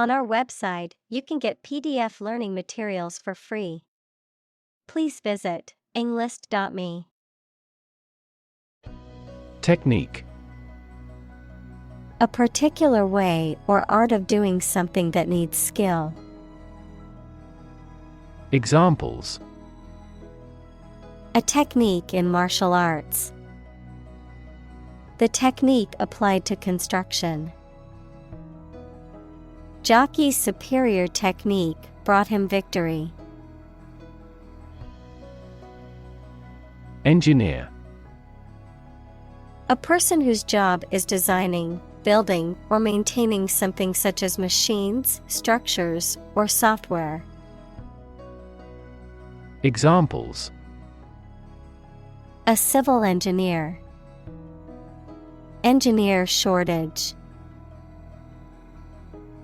On our website, you can get PDF learning materials for free. Please visit englist.me. Technique. A particular way or art of doing something that needs skill. Examples. A technique in martial arts. The technique applied to construction. Jockey's superior technique brought him victory. Engineer. A person whose job is designing, building, or maintaining something such as machines, structures, or software. Examples. A civil engineer. Engineer shortage.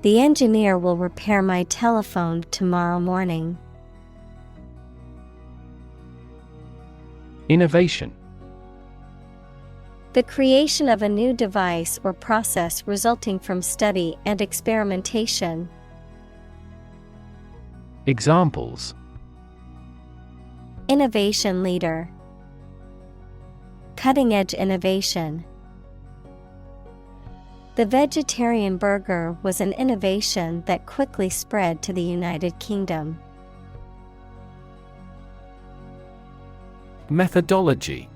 The engineer will repair my telephone tomorrow morning. Innovation. The creation of a new device or process resulting from study and experimentation. Examples. Innovation leader. Cutting-edge innovation. The vegetarian burger was an innovation that quickly spread to the United Kingdom. Methodology.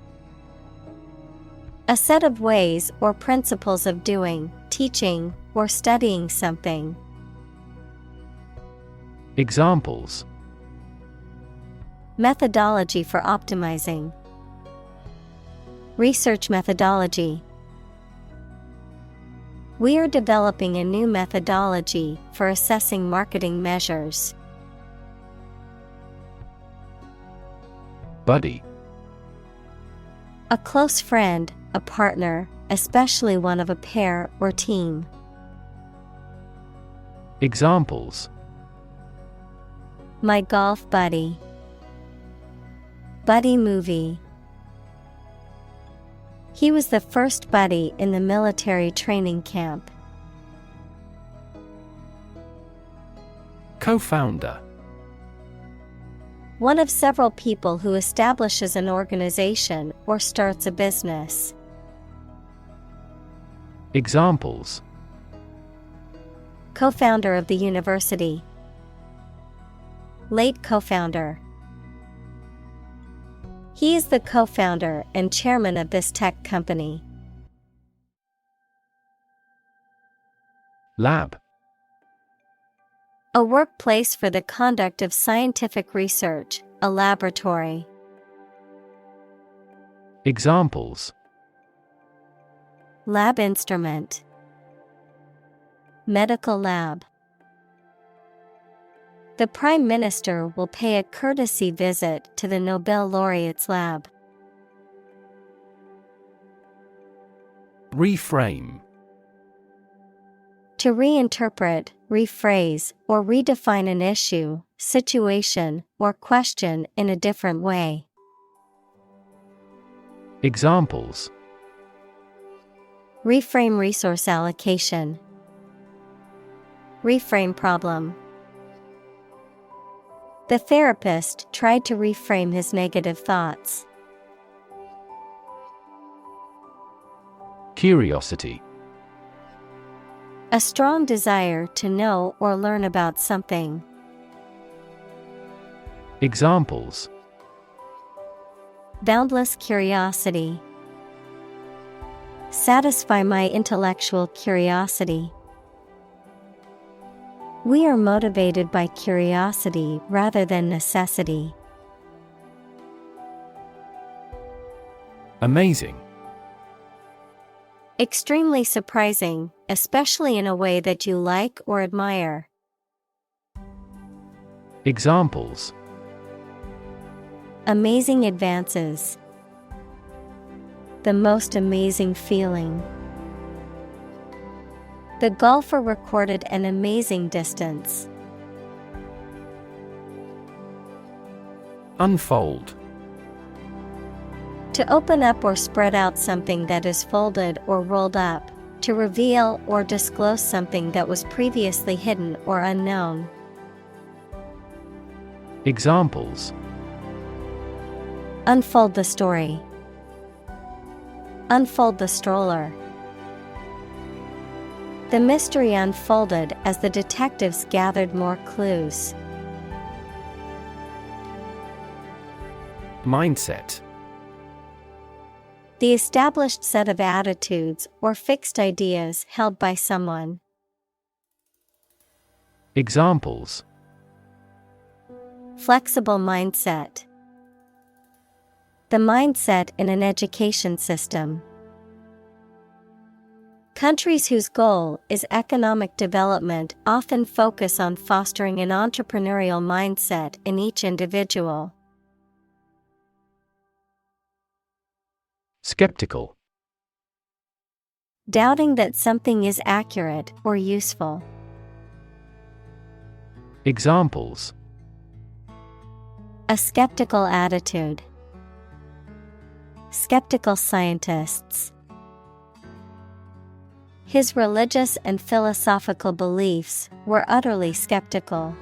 A set of ways or principles of doing, teaching, or studying something. Examples. Methodology for optimizing. Research methodology. We are developing a new methodology for assessing marketing measures. Buddy. A close friend, a partner, especially one of a pair or team. Examples. My golf buddy. Buddy movie. He was the first buddy in the military training camp. Co-founder. One of several people who establishes an organization or starts a business. Examples. Co-founder of the university. Late co-founder. He is the co-founder and chairman of this tech company. Lab. A workplace for the conduct of scientific research, a laboratory. Examples. Lab instrument. Medical lab. The Prime Minister will pay a courtesy visit to the Nobel laureate's lab. Reframe. To reinterpret, rephrase, or redefine an issue, situation, or question in a different way. Examples. Reframe resource allocation. Reframe problem. The therapist tried to reframe his negative thoughts. Curiosity. A strong desire to know or learn about something. Examples. Boundless curiosity. Satisfy my intellectual curiosity. We are motivated by curiosity rather than necessity. Amazing. Extremely surprising, especially in a way that you like or admire. Examples. Amazing advances. The most amazing feeling. The golfer recorded an amazing distance. Unfold. To open up or spread out something that is folded or rolled up, To reveal or disclose something that was previously hidden or unknown. Examples: Unfold the story. Unfold the stroller. The mystery unfolded as the detectives gathered more clues. Mindset. The established set of attitudes or fixed ideas held by someone. Examples: Flexible mindset. The mindset in an education system. Countries whose goal is economic development often focus on fostering an entrepreneurial mindset in each individual. Skeptical. Doubting that something is accurate or useful. Examples: A skeptical attitude. Skeptical scientists. His religious and philosophical beliefs were utterly skeptical.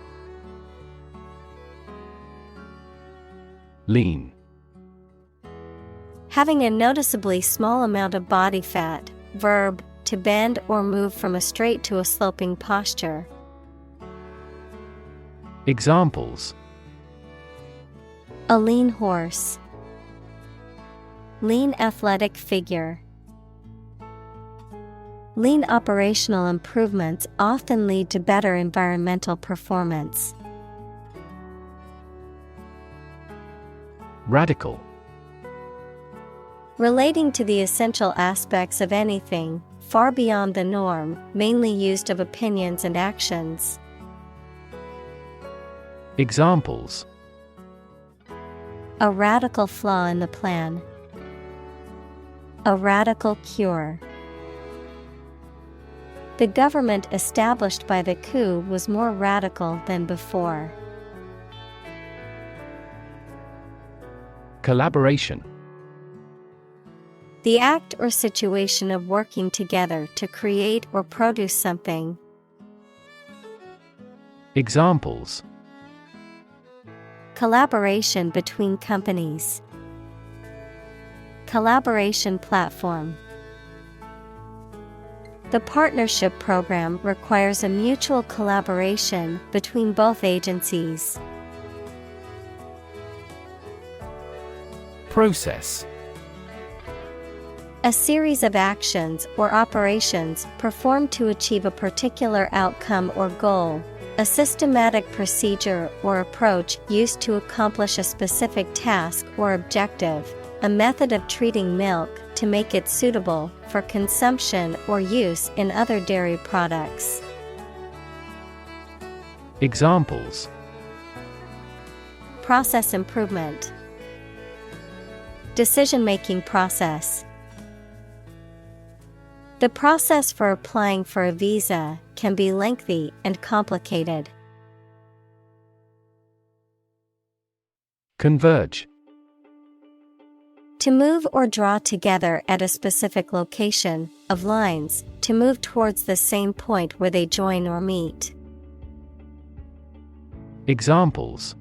Lean. Having a noticeably small amount of body fat. Verb, to bend or move from a straight to a sloping posture. Examples: A lean horse. Lean athletic figure. Lean operational improvements often lead to better environmental performance. Radical. Relating to the essential aspects of anything, far beyond the norm, mainly used of opinions and actions. Examples: A radical flaw in the plan. A radical cure. The government established by the coup was more radical than before. Collaboration. The act or situation of working together to create or produce something. Examples: Collaboration between companies. Collaboration platform. The partnership program requires a mutual collaboration between both agencies. Process. A series of actions or operations performed to achieve a particular outcome or goal. A systematic procedure or approach used to accomplish a specific task or objective. A method of treating milk to make it suitable for consumption or use in other dairy products. Examples: Process improvement. Decision-making process. The process for applying for a visa can be lengthy and complicated. Converge. To move or draw together at a specific location, of lines, to move towards the same point where they join or meet. Examples: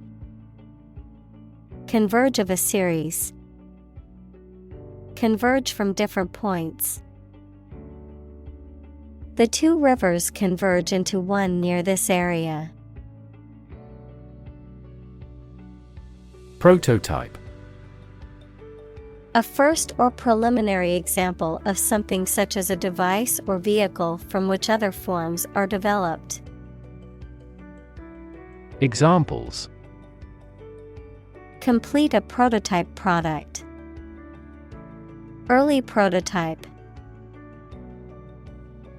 Converge of a series. Converge from different points. The two rivers converge into one near this area. Prototype. A first or preliminary example of something such as a device or vehicle from which other forms are developed. Examples: Complete a prototype product. Early prototype.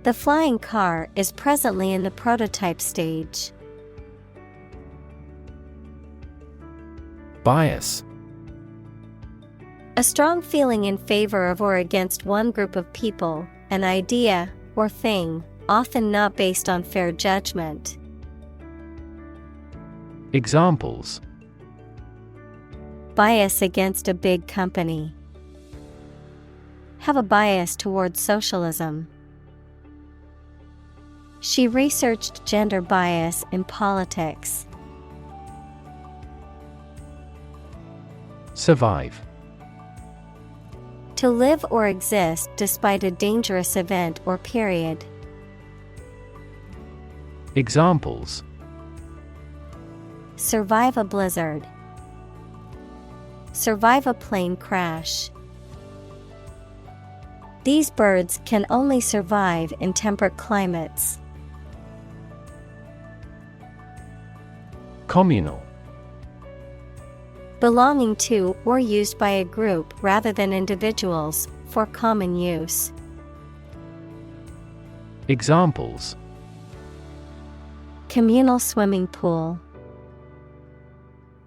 The flying car is presently in the prototype stage. Bias. A strong feeling in favor of or against one group of people, an idea, or thing, often not based on fair judgment. Examples: Bias against a big company. Have a bias towards socialism. She researched gender bias in politics. Survive. To live or exist despite a dangerous event or period. Examples: Survive a blizzard. Survive a plane crash. These birds can only survive in temperate climates. Communal. Belonging to or used by a group rather than individuals, for common use. Examples: Communal swimming pool.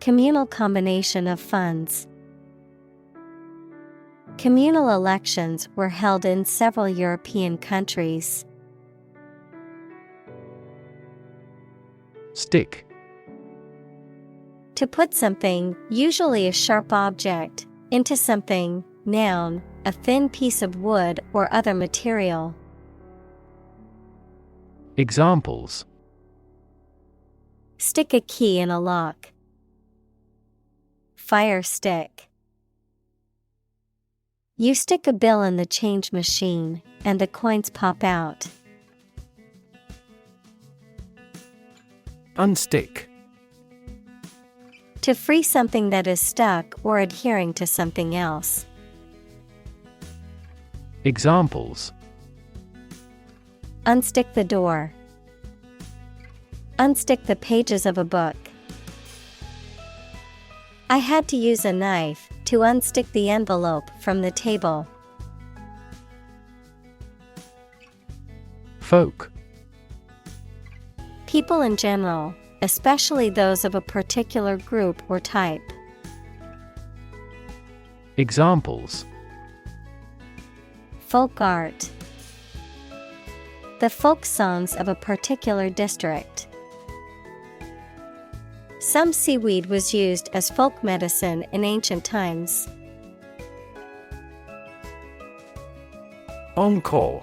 Communal combination of funds. Communal elections were held in several European countries. Stick. To put something, usually a sharp object, into something, noun, a thin piece of wood or other material. Examples: Stick a key in a lock. Fire stick. You stick a bill in the change machine, and the coins pop out. Unstick. To free something that is stuck or adhering to something else. Examples: Unstick the door. Unstick the pages of a book. I had to use a knife to unstick the envelope from the table. Folk. People in general, especially those of a particular group or type. Examples: Folk art. The folk songs of a particular district. Some seaweed was used as folk medicine in ancient times. Encore.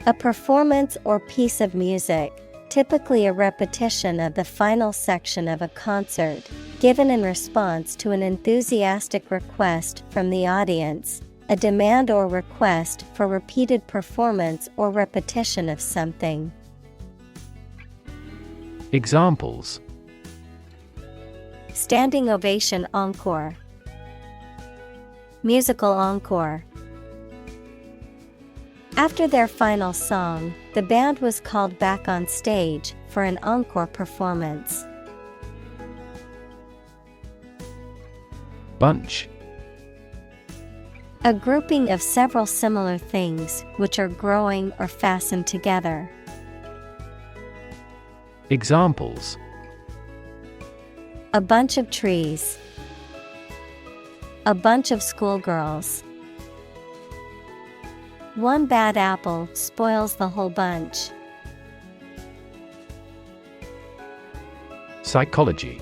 A performance or piece of music, typically a repetition of the final section of a concert, given in response to an enthusiastic request from the audience, a demand or request for repeated performance or repetition of something. Examples: Standing ovation encore. Musical encore. After their final song, the band was called back on stage for an encore performance. Bunch. A grouping of several similar things which are growing or fastened together. Examples: A bunch of trees. A bunch of schoolgirls. One bad apple spoils the whole bunch. Psychology.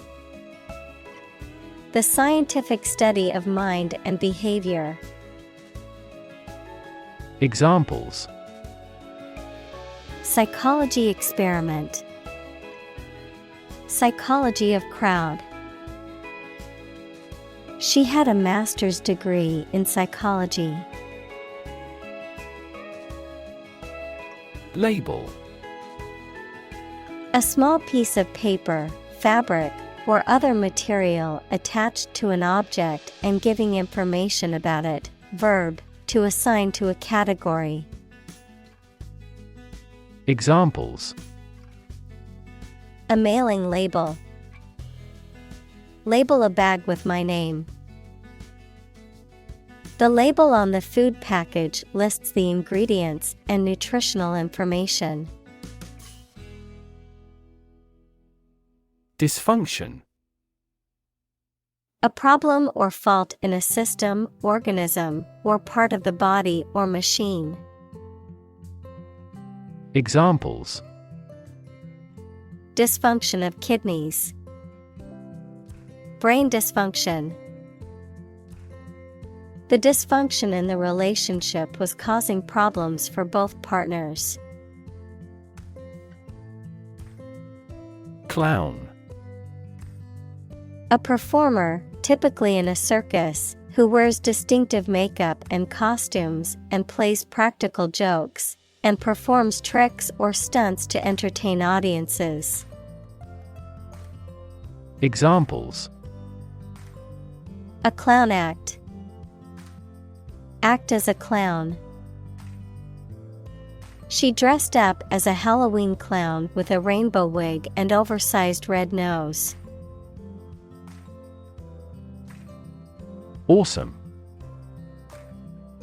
The scientific study of mind and behavior. Examples: Psychology experiment. Psychology of crowd. She had a master's degree in psychology. Label. A small piece of paper, fabric, or other material attached to an object and giving information about it. Verb, to assign to a category. Examples: A mailing label. Label a bag with my name. The label on the food package lists the ingredients and nutritional information. Dysfunction. A problem or fault in a system, organism, or part of the body or machine. Examples: Dysfunction of kidneys. Brain dysfunction. The dysfunction in the relationship was causing problems for both partners. Clown. A performer, typically in a circus, who wears distinctive makeup and costumes and plays practical jokes, and performs tricks or stunts to entertain audiences. Examples: A clown act. Act as a clown. She dressed up as a Halloween clown with a rainbow wig and oversized red nose. Awesome.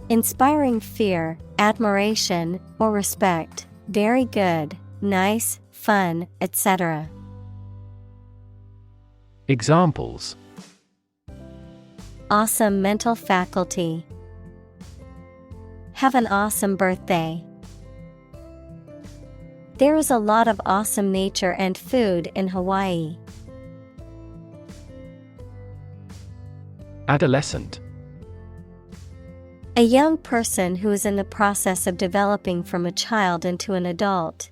Inspiring fear, admiration, or respect. Very good, nice, fun, etc. Examples: Awesome mental faculty. Have an awesome birthday. There is a lot of awesome nature and food in Hawaii. Adolescent. A young person who is in the process of developing from a child into an adult.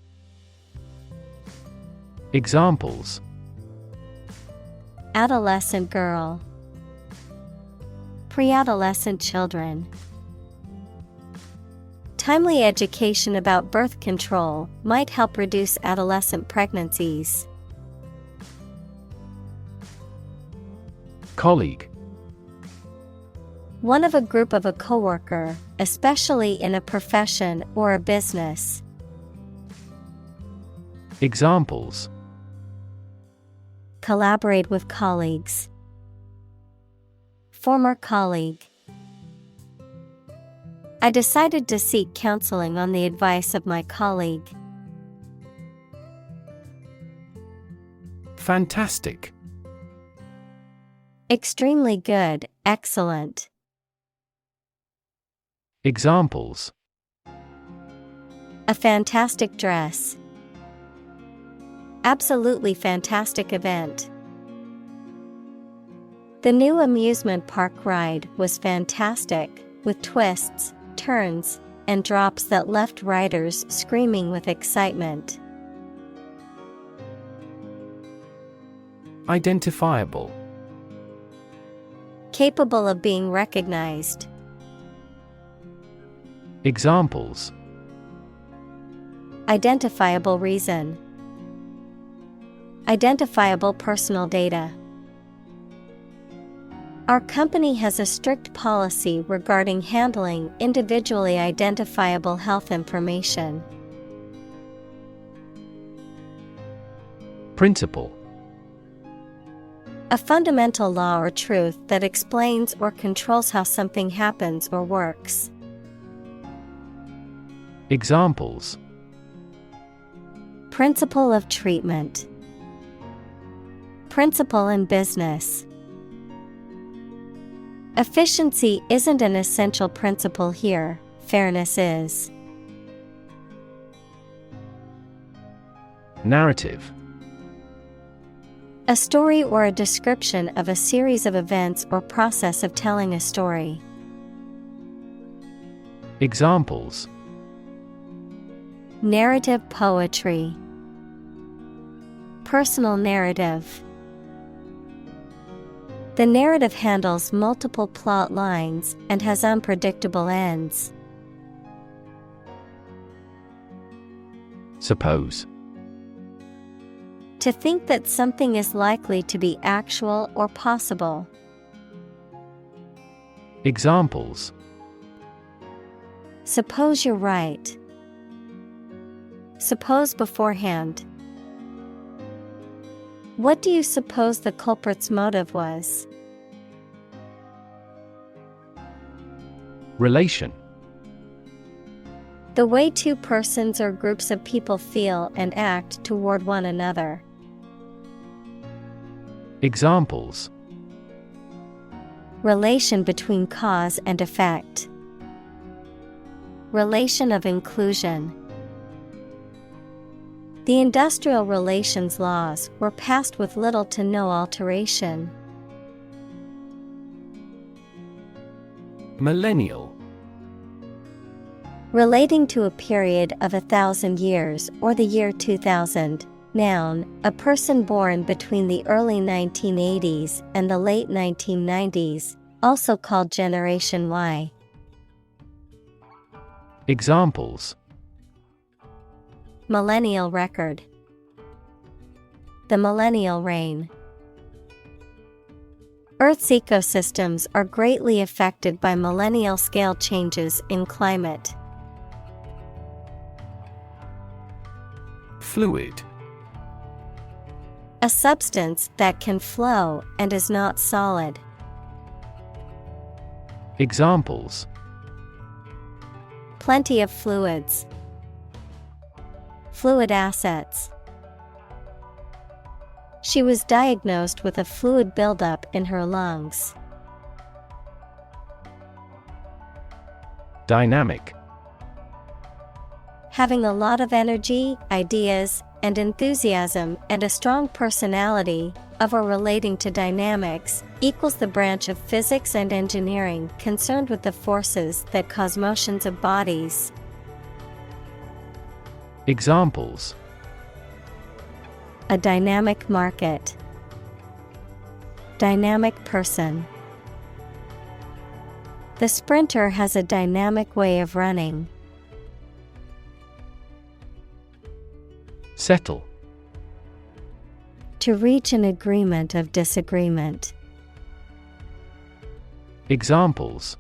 Examples: Adolescent girl. Pre-adolescent children. Timely education about birth control might help reduce adolescent pregnancies. Colleague. One of a group of a coworker, especially in a profession or a business. Examples: Collaborate with colleagues. Former colleague. I decided to seek counseling on the advice of my colleague. Fantastic. Extremely good, excellent. Examples: A fantastic dress. Absolutely fantastic event. The new amusement park ride was fantastic, with twists, turns, and drops that left riders screaming with excitement. Identifiable. Capable of being recognized. Examples: Identifiable reason. Identifiable personal data. Our company has a strict policy regarding handling individually identifiable health information. Principle. A fundamental law or truth that explains or controls how something happens or works. Examples: Principle of treatment. Principle in business. Efficiency isn't an essential principle here, fairness is. Narrative. A story or a description of a series of events or process of telling a story. Examples: Narrative poetry. Personal narrative. The narrative handles multiple plot lines and has unpredictable ends. Suppose. To think that something is likely to be actual or possible. Examples: Suppose you're right. Suppose beforehand. What do you suppose the culprit's motive was? Relation. The way two persons or groups of people feel and act toward one another. Examples: Relation between cause and effect. Relation of inclusion. The industrial relations laws were passed with little to no alteration. Millennial. Relating to a period of 1,000 years or the year 2000, Noun, a person born between the early 1980s and the late 1990s, also called Generation Y. Examples: Millennial record. The millennial reign. Earth's ecosystems are greatly affected by millennial-scale changes in climate. Fluid. A substance that can flow and is not solid. Examples: Plenty of fluids. Fluid assets. She was diagnosed with a fluid buildup in her lungs. Dynamic. Having a lot of energy, ideas, and enthusiasm and a strong personality, of or relating to dynamics, equals the branch of physics and engineering concerned with the forces that cause motions of bodies. Examples: A dynamic market. Dynamic person. The sprinter has a dynamic way of running. Settle. To reach an agreement of disagreement. Examples: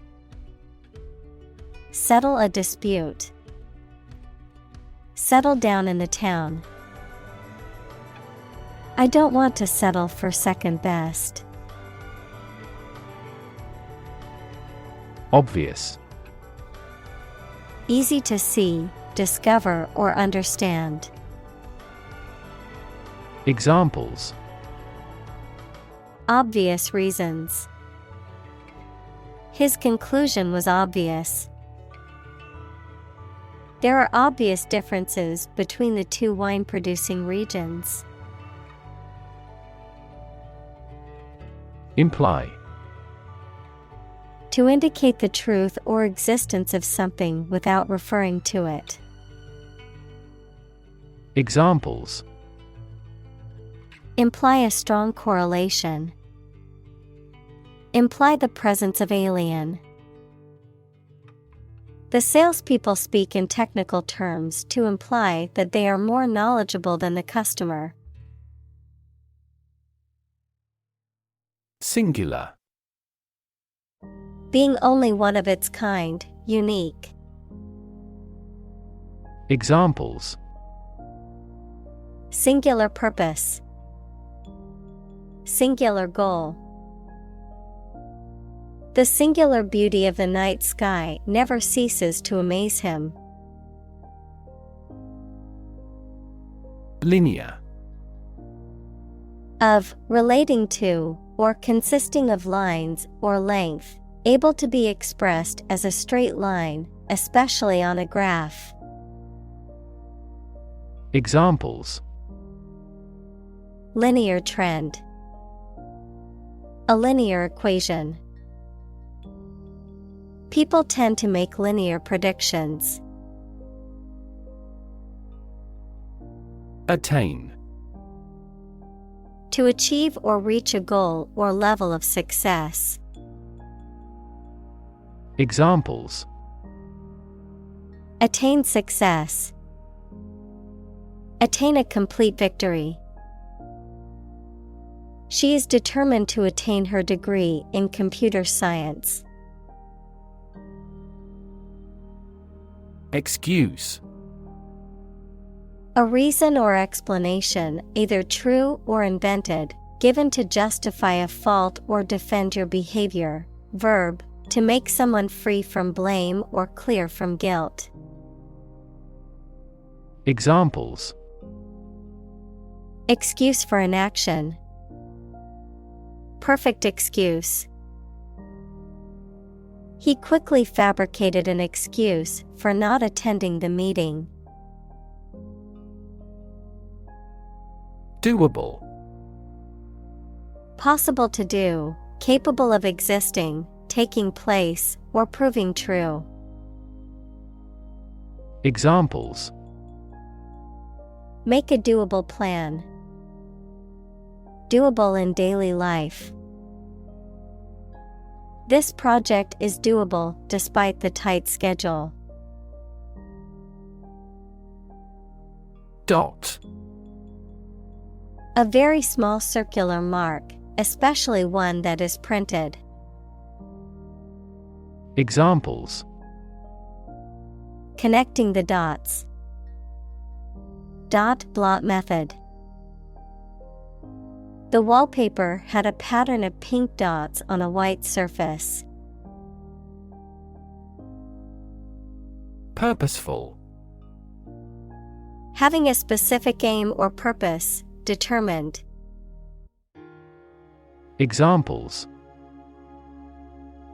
Settle a dispute. Settle down in the town. I don't want to settle for second best. Obvious. Easy to see, discover, or understand. Examples: Obvious reasons. His conclusion was obvious. There are obvious differences between the two wine-producing regions. Imply. To indicate the truth or existence of something without referring to it. Examples: Imply a strong correlation. Imply the presence of alien. The salespeople speak in technical terms to imply that they are more knowledgeable than the customer. Singular. Being only one of its kind, unique. Examples: Singular purpose. Singular goal. The singular beauty of the night sky never ceases to amaze him. Linear. Of, relating to, or consisting of lines or length, able to be expressed as a straight line, especially on a graph. Examples: Linear trend. A linear equation. People tend to make linear predictions. Attain. To achieve or reach a goal or level of success. Examples: Attain success. Attain a complete victory. She is determined to attain her degree in computer science. Excuse. A reason or explanation, either true or invented, given to justify a fault or defend your behavior. Verb, to make someone free from blame or clear from guilt. Examples: Excuse for inaction. Perfect excuse. He quickly fabricated an excuse for not attending the meeting. Doable. Possible to do, capable of existing, taking place, or proving true. Examples: Make a doable plan. Doable in daily life. This project is doable despite the tight schedule. Dot. A very small circular mark, especially one that is printed. Examples: Connecting the dots. Dot blot method. The wallpaper had a pattern of pink dots on a white surface. Purposeful. Having a specific aim or purpose, determined. Examples: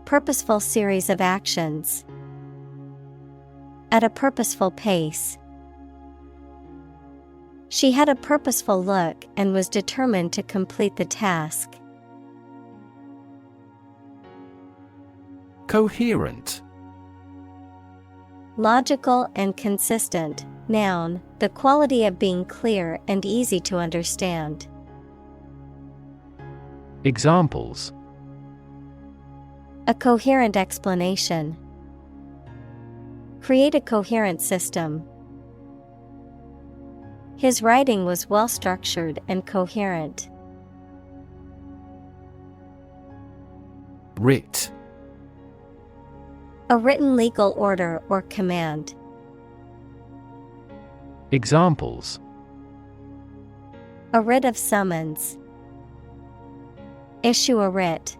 Purposeful series of actions. At a purposeful pace. She had a purposeful look and was determined to complete the task. Coherent. Logical and consistent. Noun, the quality of being clear and easy to understand. Examples: A coherent explanation. Create a coherent system. His writing was well structured and coherent. Writ. A written legal order or command. Examples: A writ of summons. Issue a writ.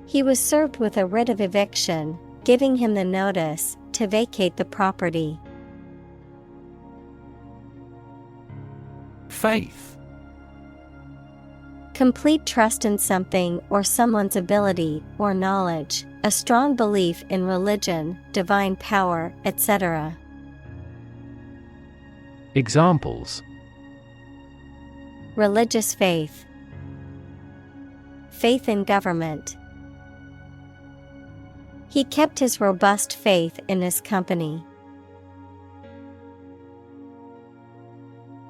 He was served with a writ of eviction, giving him the notice to vacate the property. Faith. Complete trust in something or someone's ability or knowledge, a strong belief in religion, divine power, etc. Examples: Religious faith. Faith in government. He kept his robust faith in his company.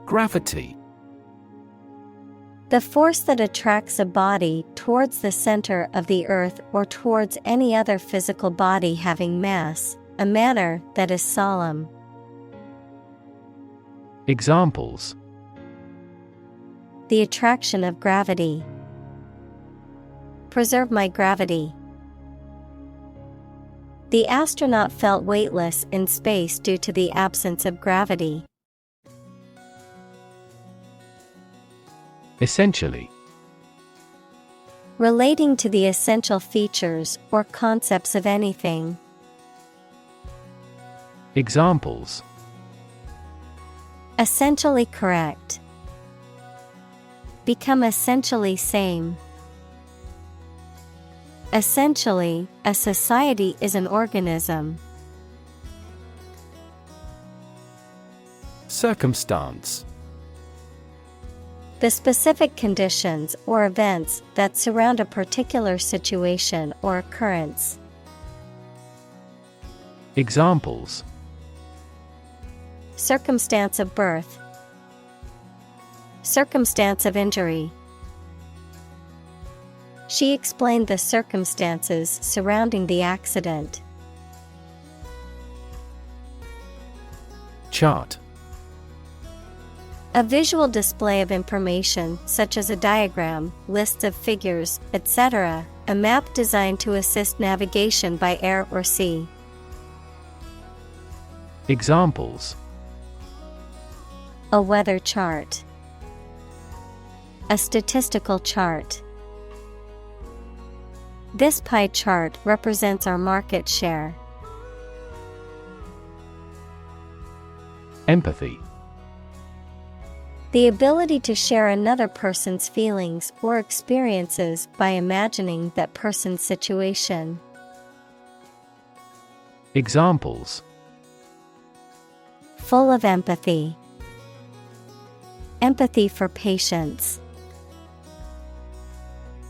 Gravity. The force that attracts a body towards the center of the earth or towards any other physical body having mass, a manner that is solemn. Examples: The attraction of gravity. Preserve my gravity. The astronaut felt weightless in space due to the absence of gravity. Essentially. Relating to the essential features or concepts of anything. Examples: Essentially correct. Become essentially same. Essentially, a society is an organism. Circumstance. The specific conditions or events that surround a particular situation or occurrence. Examples: Circumstance of birth. Circumstance of injury. She explained the circumstances surrounding the accident. Chart. A visual display of information such as a diagram, lists of figures, etc., a map designed to assist navigation by air or sea. Examples: A weather chart. A statistical chart. This pie chart represents our market share. Empathy. The ability to share another person's feelings or experiences by imagining that person's situation. Examples: Full of empathy. Empathy for patients.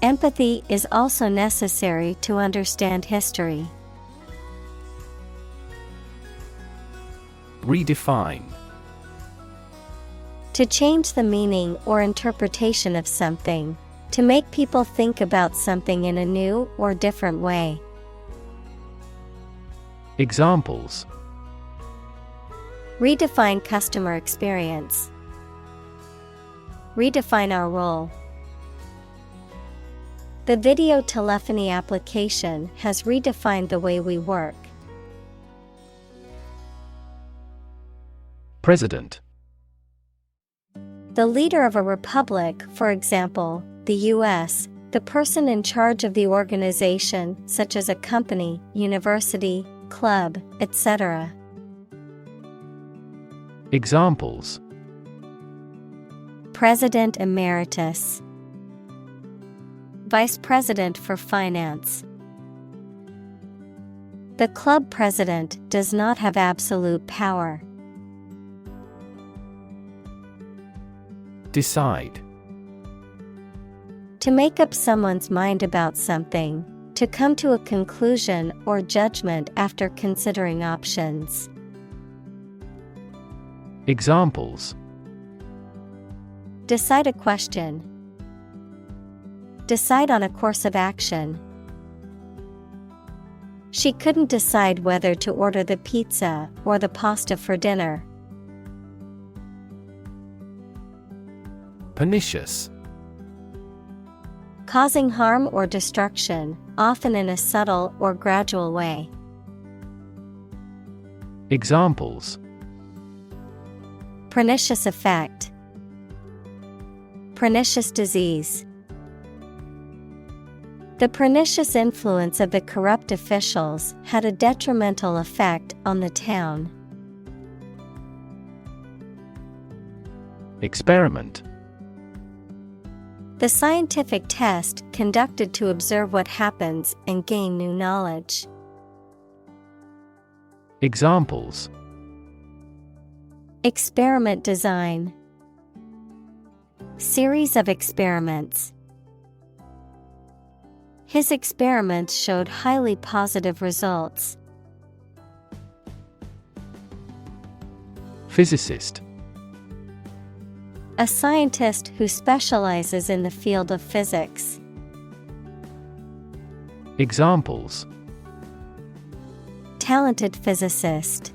Empathy is also necessary to understand history. Redefine. To change the meaning or interpretation of something. To make people think about something in a new or different way. Examples: Redefine customer experience. Redefine our role. The video telephony application has redefined the way we work. President. The leader of a republic, for example, the U.S., the person in charge of the organization, such as a company, university, club, etc. Examples: President Emeritus. Vice President for Finance. The club president does not have absolute power. Decide. To make up someone's mind about something, to come to a conclusion or judgment after considering options. Examples: Decide a question. Decide on a course of action. She couldn't decide whether to order the pizza or the pasta for dinner. Pernicious. Causing harm or destruction, often in a subtle or gradual way. Examples: Pernicious effect. Pernicious disease. The pernicious influence of the corrupt officials had a detrimental effect on the town. Experiment. The scientific test conducted to observe what happens and gain new knowledge. Examples: Experiment design. Series of experiments. His experiments showed highly positive results. Physicist. A scientist who specializes in the field of physics. Examples: Talented physicist.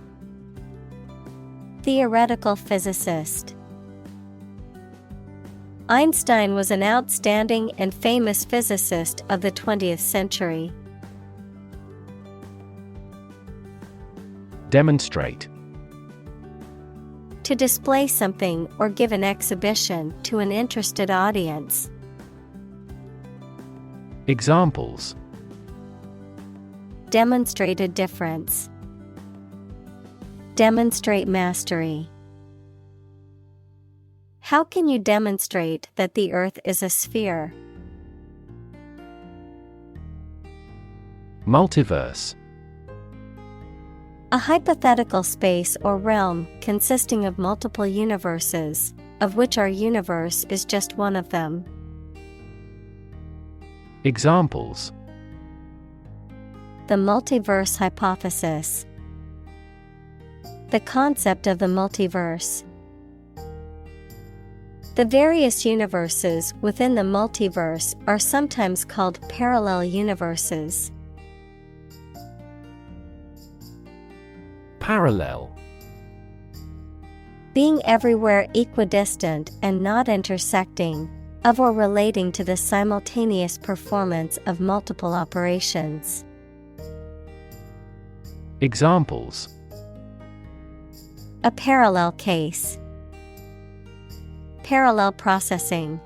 Theoretical physicist. Einstein was an outstanding and famous physicist of the 20th century. Demonstrate. To display something or give an exhibition to an interested audience. Examples: Demonstrate a difference. Demonstrate mastery. How can you demonstrate that the Earth is a sphere? Multiverse. A hypothetical space or realm consisting of multiple universes, of which our universe is just one of them. Examples: The multiverse hypothesis. The concept of the multiverse. The various universes within the multiverse are sometimes called parallel universes. Parallel. Being everywhere equidistant and not intersecting, of or relating to the simultaneous performance of multiple operations. Examples: A parallel case. Parallel processing.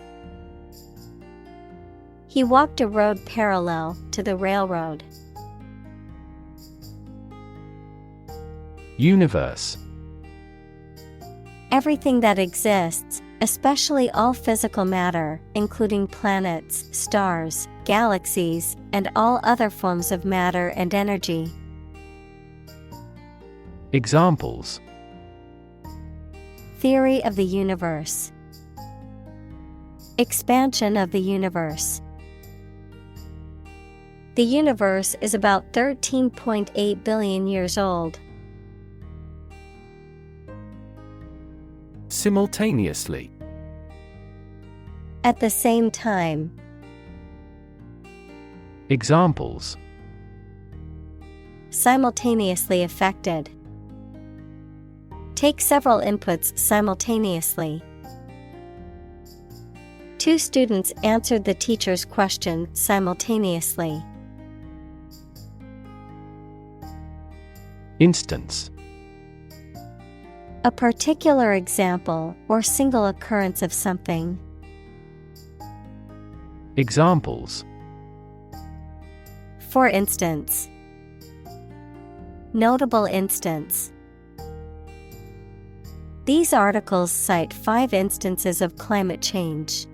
He walked a road parallel to the railroad. Universe. Everything that exists, especially all physical matter, including planets, stars, galaxies, and all other forms of matter and energy. Examples: Theory of the universe. Expansion of the universe. The universe is about 13.8 billion years old. Simultaneously. At the same time. Examples: Simultaneously affected. Take several inputs simultaneously. Two students answered the teacher's question simultaneously. Instance: A particular example or single occurrence of something. Examples: For instance. Notable instance. These articles cite 5 instances of climate change.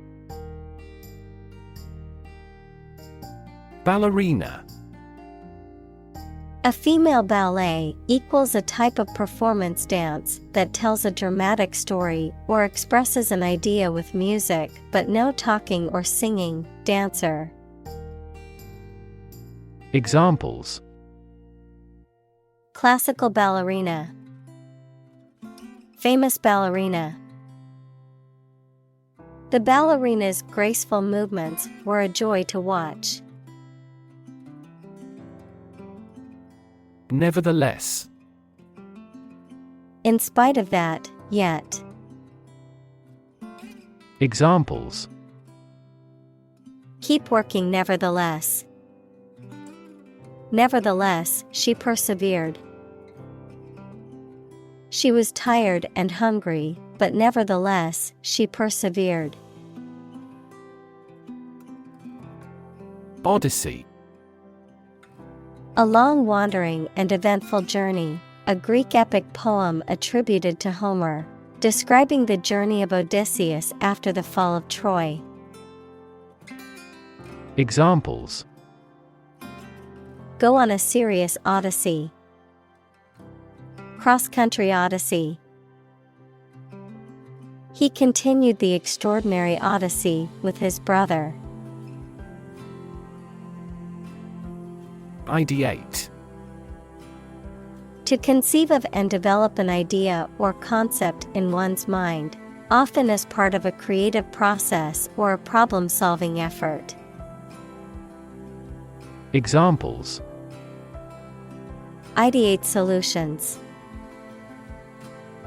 Ballerina. A female ballet equals a type of performance dance that tells a dramatic story or expresses an idea with music but no talking or singing. Dancer. Examples: Classical ballerina. Famous ballerina. The ballerina's graceful movements were a joy to watch. Nevertheless. In spite of that, yet. Examples: Keep working nevertheless. Nevertheless, she persevered. She was tired and hungry, but nevertheless, she persevered. Odyssey. A long wandering and eventful journey, a Greek epic poem attributed to Homer, describing the journey of Odysseus after the fall of Troy. Examples: Go on a serious odyssey. Cross-country odyssey. He continued the extraordinary odyssey with his brother. Ideate. To conceive of and develop an idea or concept in one's mind, often as part of a creative process or a problem-solving effort. Examples: Ideate solutions.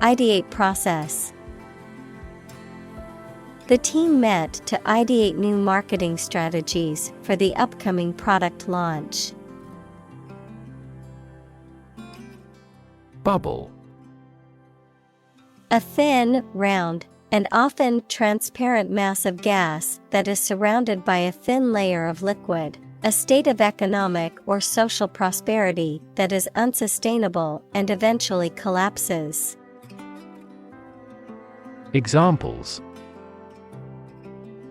Ideate process. The team met to ideate new marketing strategies for the upcoming product launch. Bubble. A thin, round, and often transparent mass of gas that is surrounded by a thin layer of liquid, a state of economic or social prosperity that is unsustainable and eventually collapses. Examples: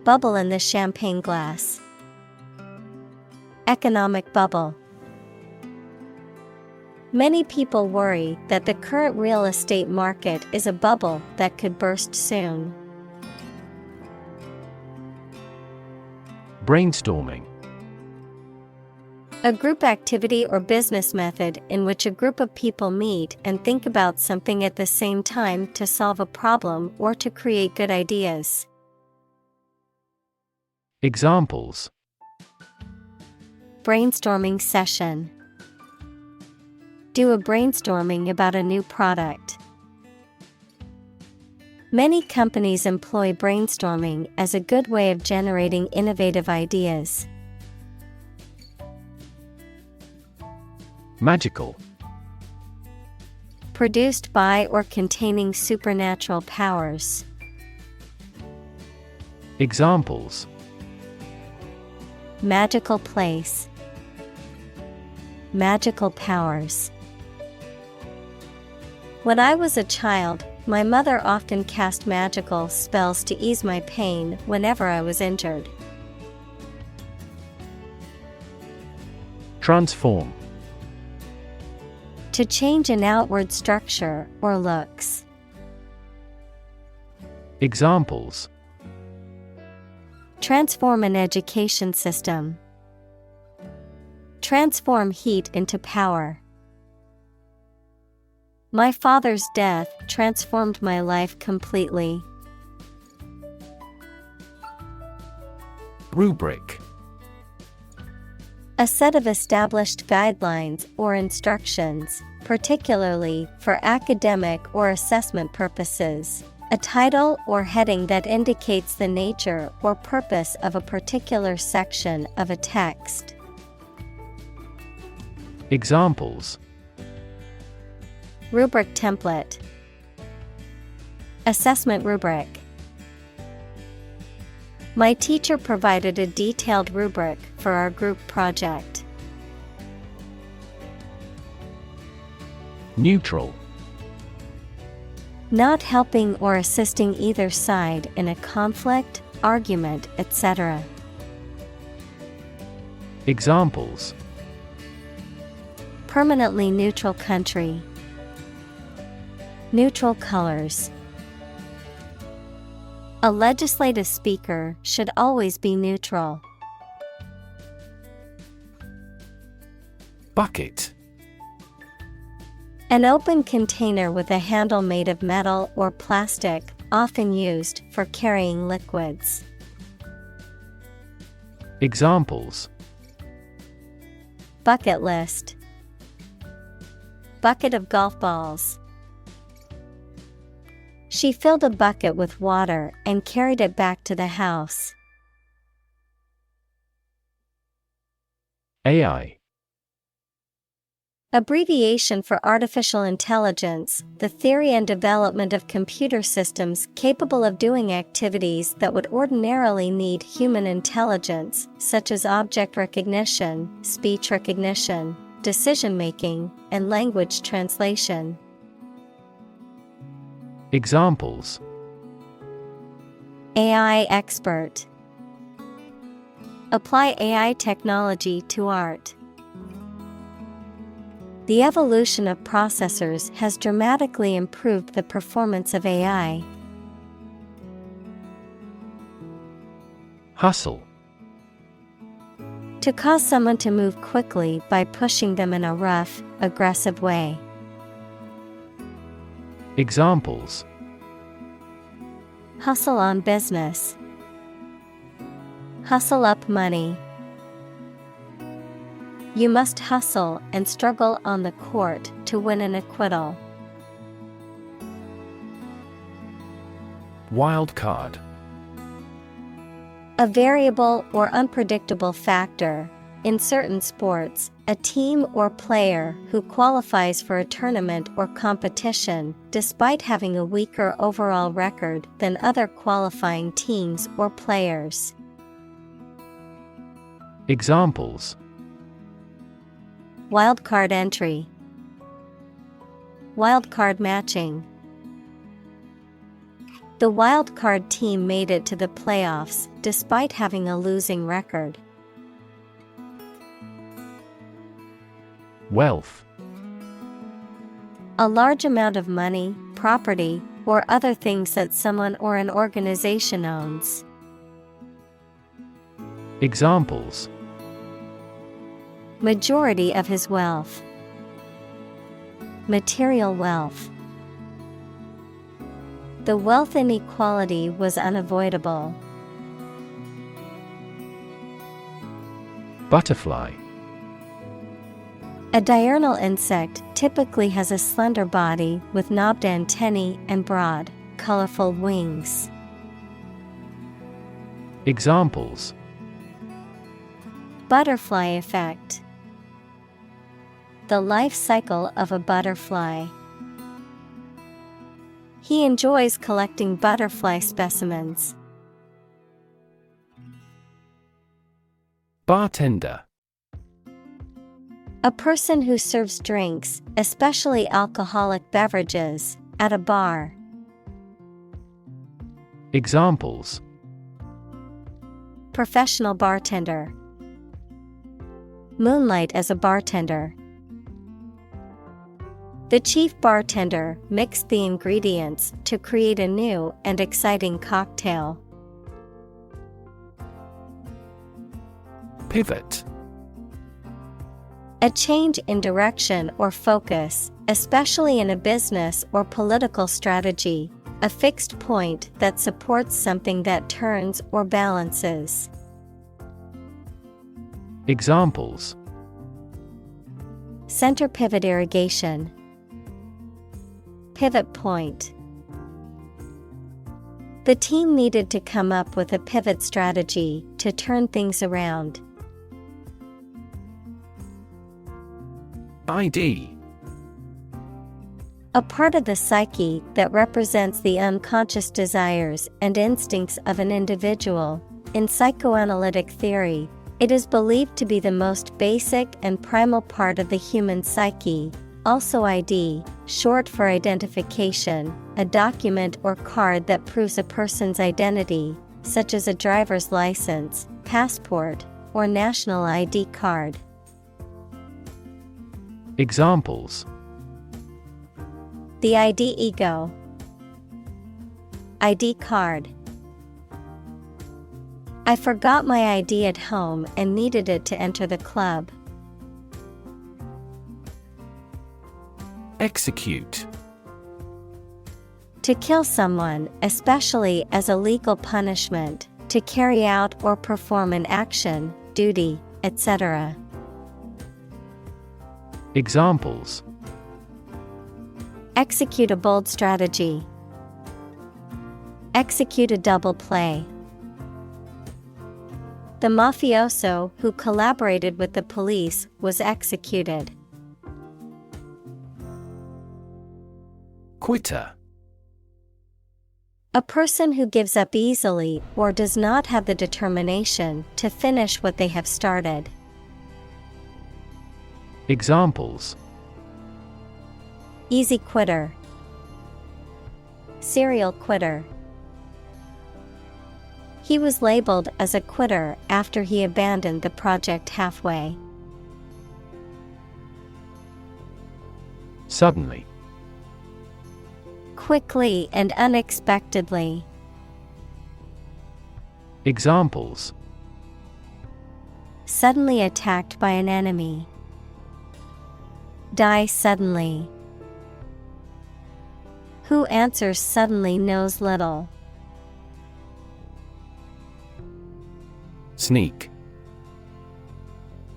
Bubble in the champagne glass. Economic bubble. Many people worry that the current real estate market is a bubble that could burst soon. Brainstorming. A group activity or business method in which a group of people meet and think about something at the same time to solve a problem or to create good ideas. Examples: Brainstorming session. Do a brainstorming about a new product. Many companies employ brainstorming as a good way of generating innovative ideas. Magical. Produced by or containing supernatural powers. Examples: Magical place. Magical powers. When I was a child, my mother often cast magical spells to ease my pain whenever I was injured. Transform. To change an outward structure or looks. Examples: Transform an education system. Transform heat into power. My father's death transformed my life completely. Rubric. A set of established guidelines or instructions, particularly for academic or assessment purposes. A title or heading that indicates the nature or purpose of a particular section of a text. Examples: Rubric template. Assessment rubric. My teacher provided a detailed rubric for our group project. Neutral. Not helping or assisting either side in a conflict, argument, etc. Examples: Permanently neutral country. Neutral colors. A legislative speaker should always be neutral. Bucket. An open container with a handle made of metal or plastic, often used for carrying liquids. Examples: Bucket list. Bucket of golf balls. She filled a bucket with water and carried it back to the house. AI. Abbreviation for artificial intelligence, the theory and development of computer systems capable of doing activities that would ordinarily need human intelligence, such as object recognition, speech recognition, decision-making, and language translation. Examples: AI expert. Apply AI technology to art. The evolution of processors has dramatically improved the performance of AI. Hustle. To cause someone to move quickly by pushing them in a rough, aggressive way. Examples: Hustle on business. Hustle up money. You must hustle and struggle on the court to win an acquittal. Wild card. A variable or unpredictable factor. In certain sports, a team or player who qualifies for a tournament or competition despite having a weaker overall record than other qualifying teams or players. Examples: Wildcard entry. Wildcard matching. The wildcard team made it to the playoffs despite having a losing record. Wealth. A large amount of money, property, or other things that someone or an organization owns. Examples: Majority of his wealth. Material wealth. The wealth inequality was unavoidable. Butterfly. A diurnal insect typically has a slender body with knobbed antennae and broad, colorful wings. Examples: Butterfly effect. The life cycle of a butterfly. He enjoys collecting butterfly specimens. Bartender. A person who serves drinks, especially alcoholic beverages, at a bar. Examples: Professional bartender. Moonlight as a bartender. The chief bartender mixed the ingredients to create a new and exciting cocktail. Pivot. A change in direction or focus, especially in a business or political strategy, a fixed point that supports something that turns or balances. Examples: Center pivot irrigation. Pivot point. The team needed to come up with a pivot strategy to turn things around. ID. A part of the psyche that represents the unconscious desires and instincts of an individual. In psychoanalytic theory, it is believed to be the most basic and primal part of the human psyche. Also ID, short for identification, a document or card that proves a person's identity, such as a driver's license, passport, or national ID card. Examples: The ID ego. ID card. I forgot my ID at home and needed it to enter the club. Execute. To kill someone, especially as a legal punishment, to carry out or perform an action, duty, etc. Examples: Execute a bold strategy. Execute a double play. The mafioso who collaborated with the police was executed. Quitter. A person who gives up easily or does not have the determination to finish what they have started. Examples: Easy quitter. Serial quitter. He was labeled as a quitter after he abandoned the project halfway. Suddenly. Quickly and unexpectedly. Examples: Suddenly attacked by an enemy. Die suddenly. Who answers suddenly knows little. Sneak.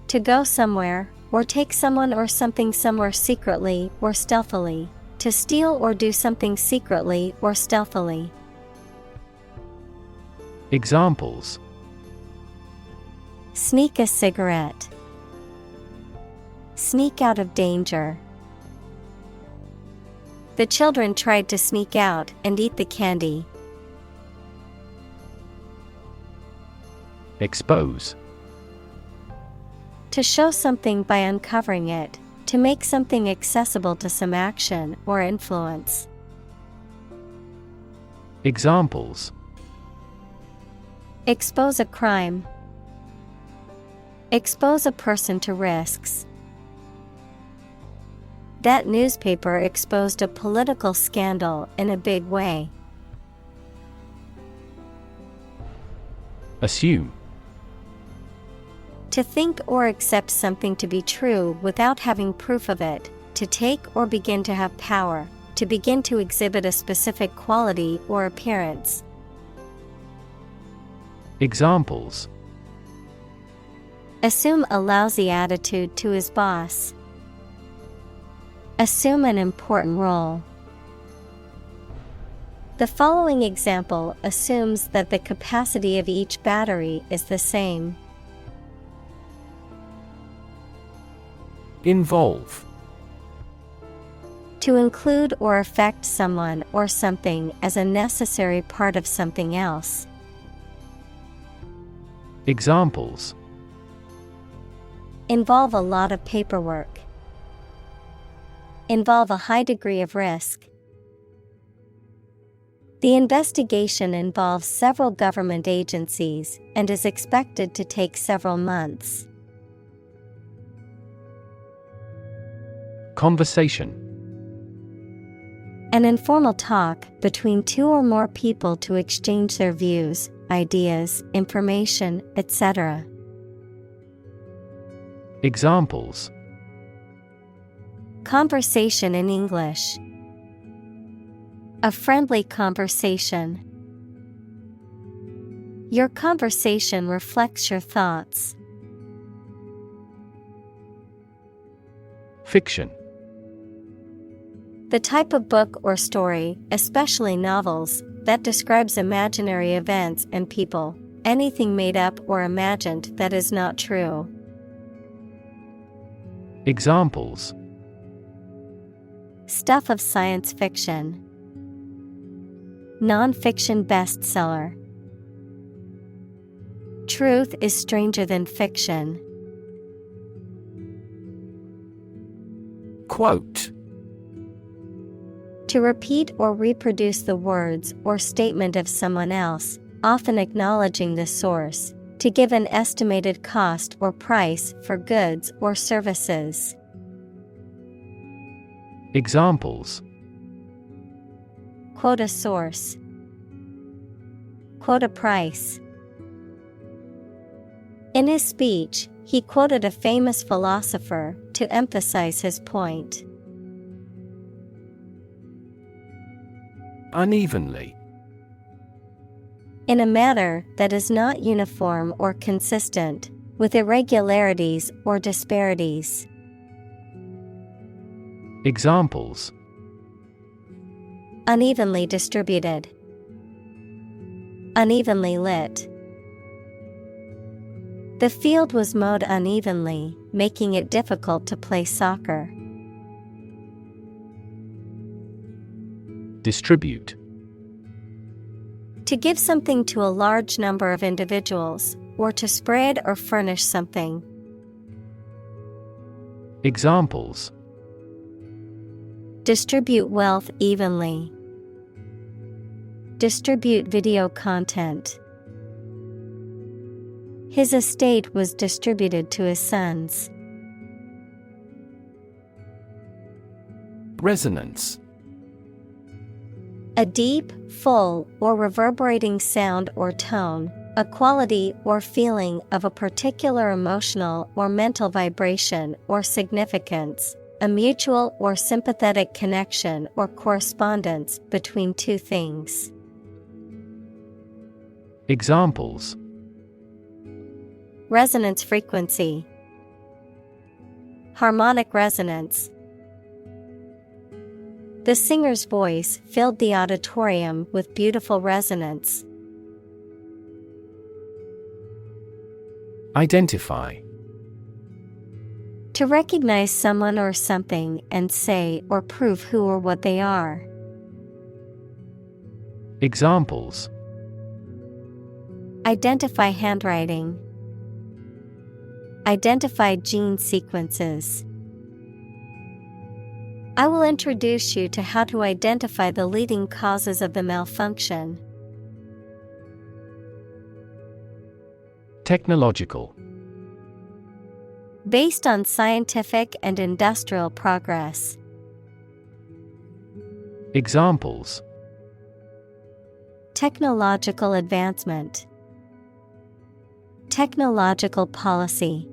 To go somewhere, or take someone or something somewhere secretly or stealthily. To steal or do something secretly or stealthily. Examples: Sneak a cigarette. Sneak out of danger. The children tried to sneak out and eat the candy. Expose. To show something by uncovering it, to make something accessible to some action or influence. Examples: Expose a crime. Expose a person to risks. That newspaper exposed a political scandal in a big way. Assume. To think or accept something to be true without having proof of it, to take or begin to have power, to begin to exhibit a specific quality or appearance. Examples: Assume a lousy attitude to his boss. Assume an important role. The following example assumes that the capacity of each battery is the same. Involve. To include or affect someone or something as a necessary part of something else. Examples: Involve a lot of paperwork. Involve a high degree of risk. The investigation involves several government agencies and is expected to take several months. Conversation. An informal talk between two or more people to exchange their views, ideas, information, etc. Conversation in English. A friendly conversation. Your conversation reflects your thoughts. Fiction. The type of book or story, especially novels, that describes imaginary events and people. Anything made up or imagined that is not true. Examples: Stuff of science fiction. Non-fiction bestseller. Truth is stranger than fiction. Quote. To repeat or reproduce the words or statement of someone else, often acknowledging the source, to give an estimated cost or price for goods or services. Examples: Quote a source. Quote a price. In his speech, he quoted a famous philosopher to emphasize his point. Unevenly. In a manner that is not uniform or consistent, with irregularities or disparities. Examples: Unevenly distributed. Unevenly lit. The field was mowed unevenly, making it difficult to play soccer. Distribute. To give something to a large number of individuals, or to spread or furnish something. Examples: Distribute wealth evenly. Distribute video content. His estate was distributed to his sons. Resonance. A deep, full, or reverberating sound or tone, a quality or feeling of a particular emotional or mental vibration or significance, a mutual or sympathetic connection or correspondence between two things. Examples: Resonance frequency. Harmonic resonance. The singer's voice filled the auditorium with beautiful resonance. Identify. To recognize someone or something and say or prove who or what they are. Examples: Identify handwriting. Identify gene sequences. I will introduce you to how to identify the leading causes of the malfunction. Technological. Based on scientific and industrial progress. Examples: Technological advancement. Technological policy.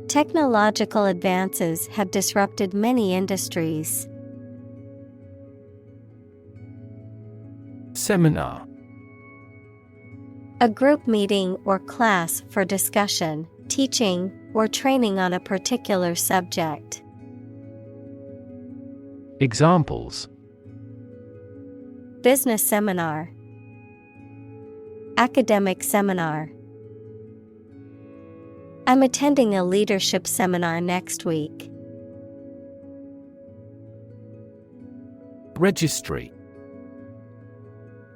Technological advances have disrupted many industries. Seminar. A group meeting or class for discussion, teaching, or training on a particular subject. Examples: Business seminar. Academic seminar. I'm attending a leadership seminar next week. Registry.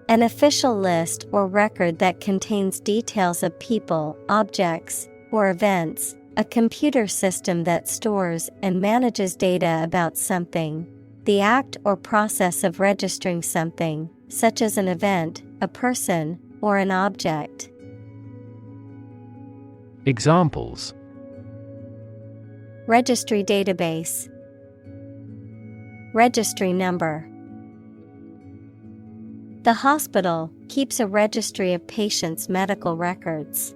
An official list or record that contains details of people, objects, or events, a computer system that stores and manages data about something. The act or process of registering something, such as an event, a person, or an object. Examples: Registry database. Registry number. The hospital keeps a registry of patients' medical records.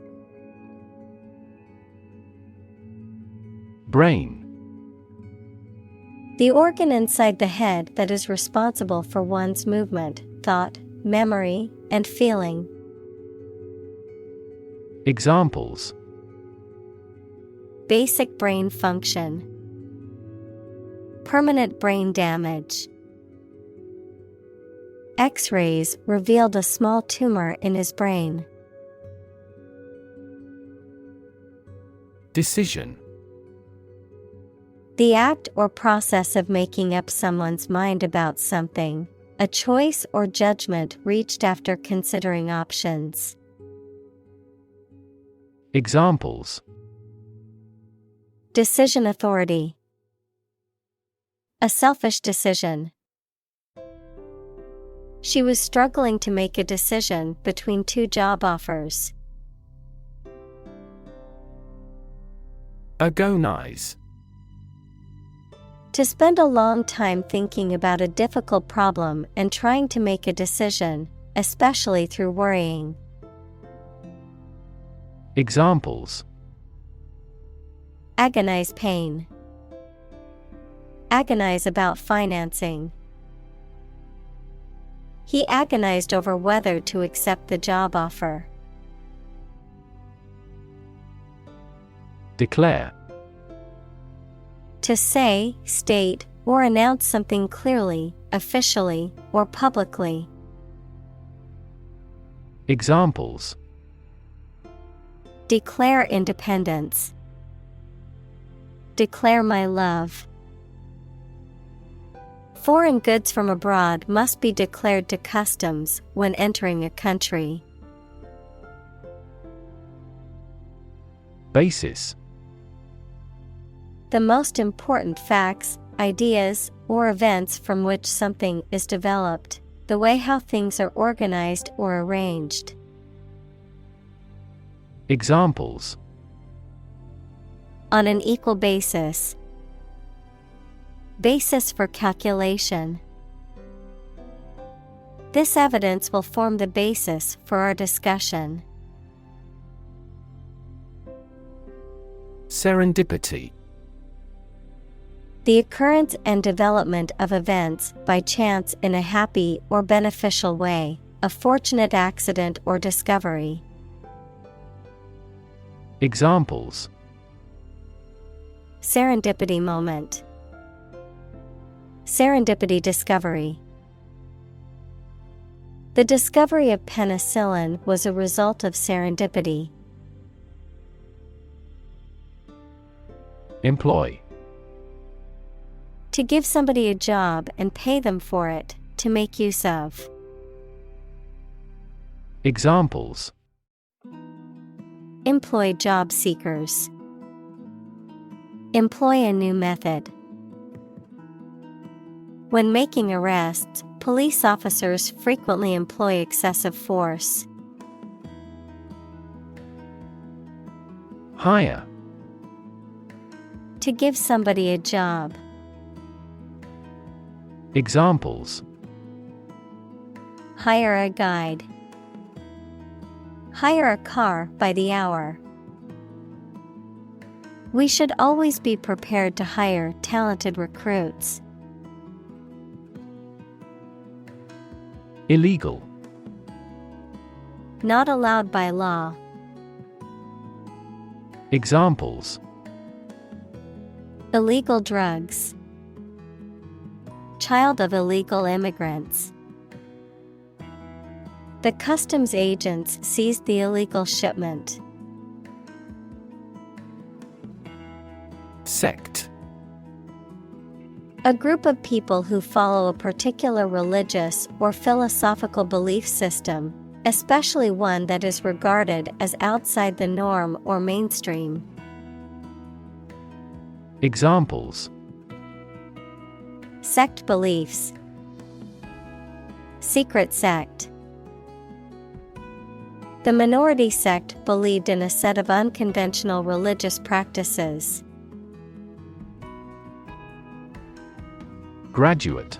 Brain. The organ inside the head that is responsible for one's movement, thought, memory, and feeling. Examples: Basic brain function. Permanent brain damage. X-rays revealed a small tumor in his brain. Decision. The act or process of making up someone's mind about something, a choice or judgment reached after considering options. Examples: Decision authority. A selfish decision. She was struggling to make a decision between two job offers. Agonize. To spend a long time thinking about a difficult problem and trying to make a decision, especially through worrying. Examples: Agonize pain. Agonize about financing. He agonized over whether to accept the job offer. Declare. To say, state, or announce something clearly, officially, or publicly. Examples: Declare independence. Declare my love. Foreign goods from abroad must be declared to customs when entering a country. Basis. The most important facts, ideas, or events from which something is developed, the way how things are organized or arranged. Examples: On an equal basis. Basis for calculation. This evidence will form the basis for our discussion. Serendipity. The occurrence and development of events by chance in a happy or beneficial way, a fortunate accident or discovery. Examples: Serendipity moment. Serendipity discovery. The discovery of penicillin was a result of serendipity. Employ. To give somebody a job and pay them for it, to make use of. Examples: Employ job seekers. Employ a new method. When making arrests, police officers frequently employ excessive force. Hire. To give somebody a job. Examples: Hire a guide. Hire a car by the hour. We should always be prepared to hire talented recruits. Illegal. Not allowed by law. Examples: Illegal drugs. Child of illegal immigrants. The customs agents seized the illegal shipment. Sect. A group of people who follow a particular religious or philosophical belief system, especially one that is regarded as outside the norm or mainstream. Examples: Sect beliefs. Secret sect. The minority sect believed in a set of unconventional religious practices. Graduate.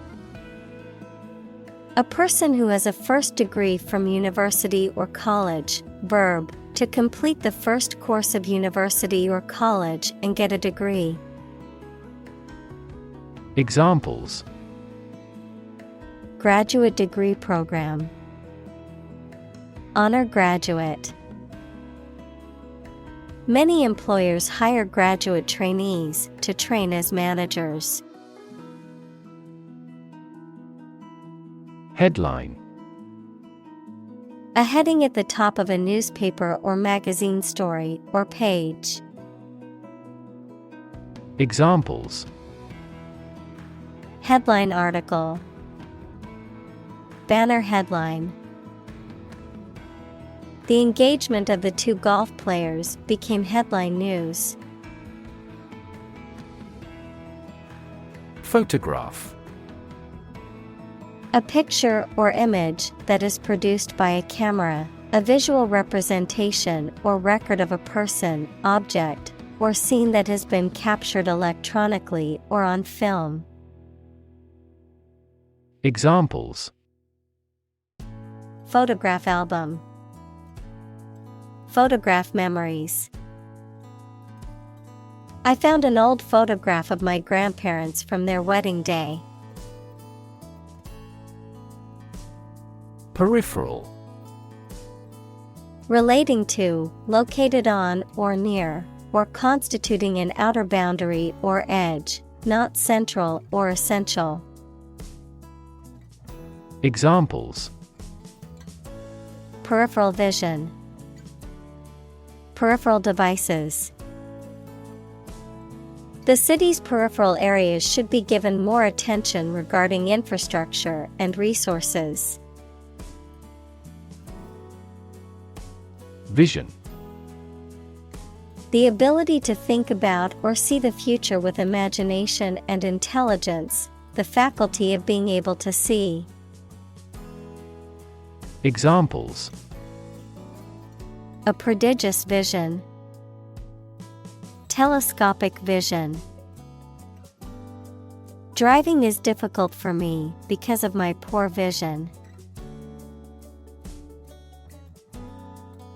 A person who has a first degree from university or college. Verb, to complete the first course of university or college and get a degree. Examples: graduate degree program, honor graduate. Many employers hire graduate trainees to train as managers. Headline: a heading at the top of a newspaper or magazine story or page. Examples: headline article, banner headline. The engagement of the two golf players became headline news. Photograph: a picture or image that is produced by a camera, a visual representation or record of a person, object, or scene that has been captured electronically or on film. Examples: photograph album, photograph memories. I found an old photograph of my grandparents from their wedding day. Peripheral: relating to, located on or near, or constituting an outer boundary or edge, not central or essential. Examples: peripheral vision, peripheral devices. The city's peripheral areas should be given more attention regarding infrastructure and resources. Vision: the ability to think about or see the future with imagination and intelligence, the faculty of being able to see. Examples: a prodigious vision, telescopic vision. Driving is difficult for me because of my poor vision.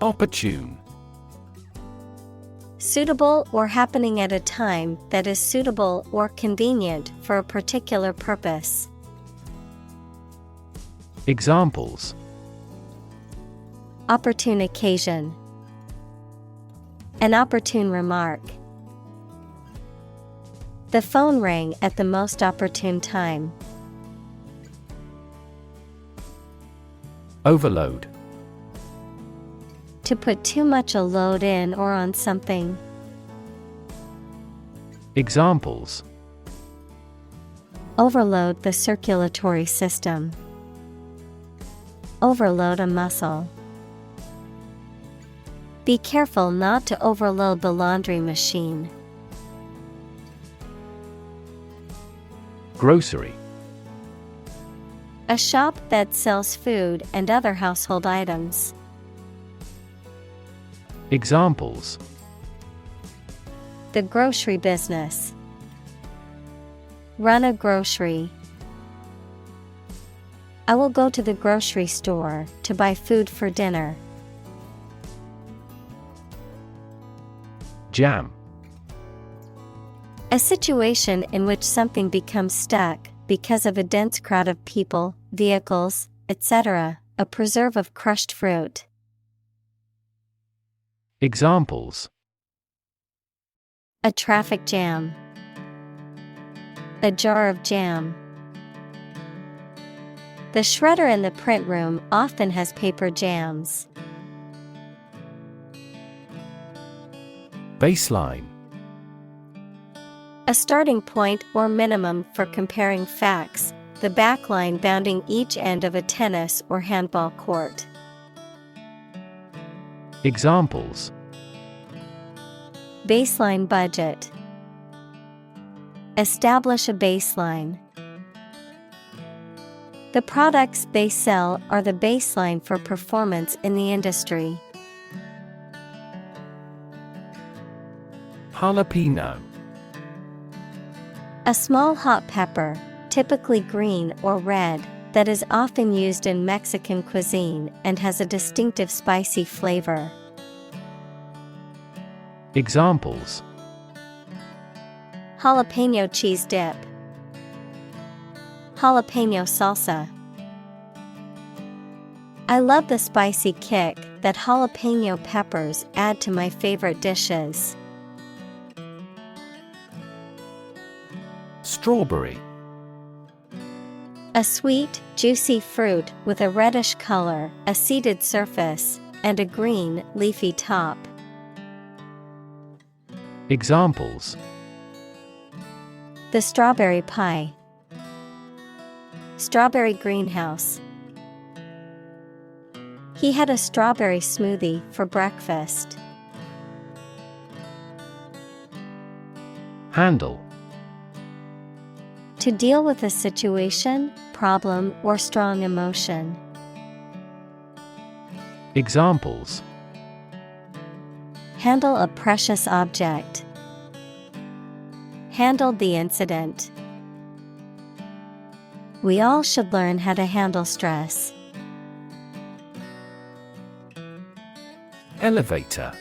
Opportune: suitable or happening at a time that is suitable or convenient for a particular purpose. Examples: opportune occasion, an opportune remark. The phone rang at the most opportune time. Overload: to put too much a load in or on something. Examples: overload the circulatory system, overload a muscle. Be careful not to overload the laundry machine. Grocery: a shop that sells food and other household items. Examples: the grocery business, run a grocery. I will go to the grocery store to buy food for dinner. Jam: a situation in which something becomes stuck because of a dense crowd of people, vehicles, etc., a preserve of crushed fruit. Examples: a traffic jam, a jar of jam. The shredder in the print room often has paper jams. Baseline: a starting point or minimum for comparing facts, the backline bounding each end of a tennis or handball court. Examples: baseline budget, establish a baseline. The products they sell are the baseline for performance in the industry. Jalapeno: a small hot pepper, typically green or red, that is often used in Mexican cuisine and has a distinctive spicy flavor. Examples: jalapeno cheese dip, Jalapeno salsa. I love the spicy kick that jalapeno peppers add to my favorite dishes. Strawberry. A sweet, juicy fruit with a reddish color, a seeded surface, and a green, leafy top. Examples: The strawberry pie. Strawberry greenhouse. He had a strawberry smoothie for breakfast. Handle. To deal with a situation, problem, or strong emotion. Examples: Handle a precious object. Handled the incident. We all should learn how to handle stress. Elevator.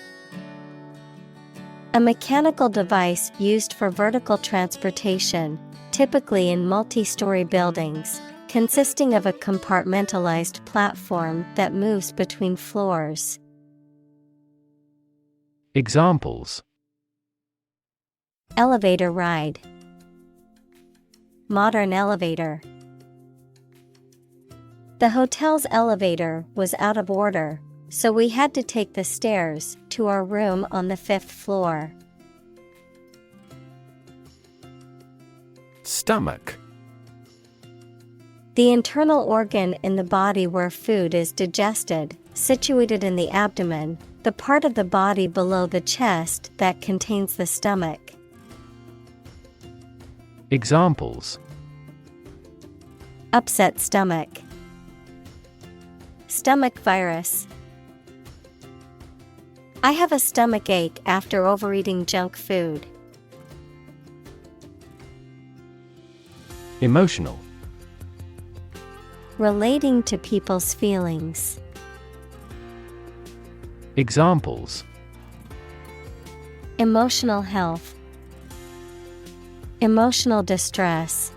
A mechanical device used for vertical transportation, typically in multi-story buildings, consisting of a compartmentalized platform that moves between floors. Examples: Elevator ride. Modern elevator. The hotel's elevator was out of order, so we had to take the stairs to our room on the 5th floor. Stomach. The internal organ in the body where food is digested, situated in the abdomen, the part of the body below the chest that contains the stomach. Examples: Upset stomach. Stomach virus. I have a stomach ache after overeating junk food. Emotional. Relating to people's feelings. Examples: Emotional health. Emotional distress.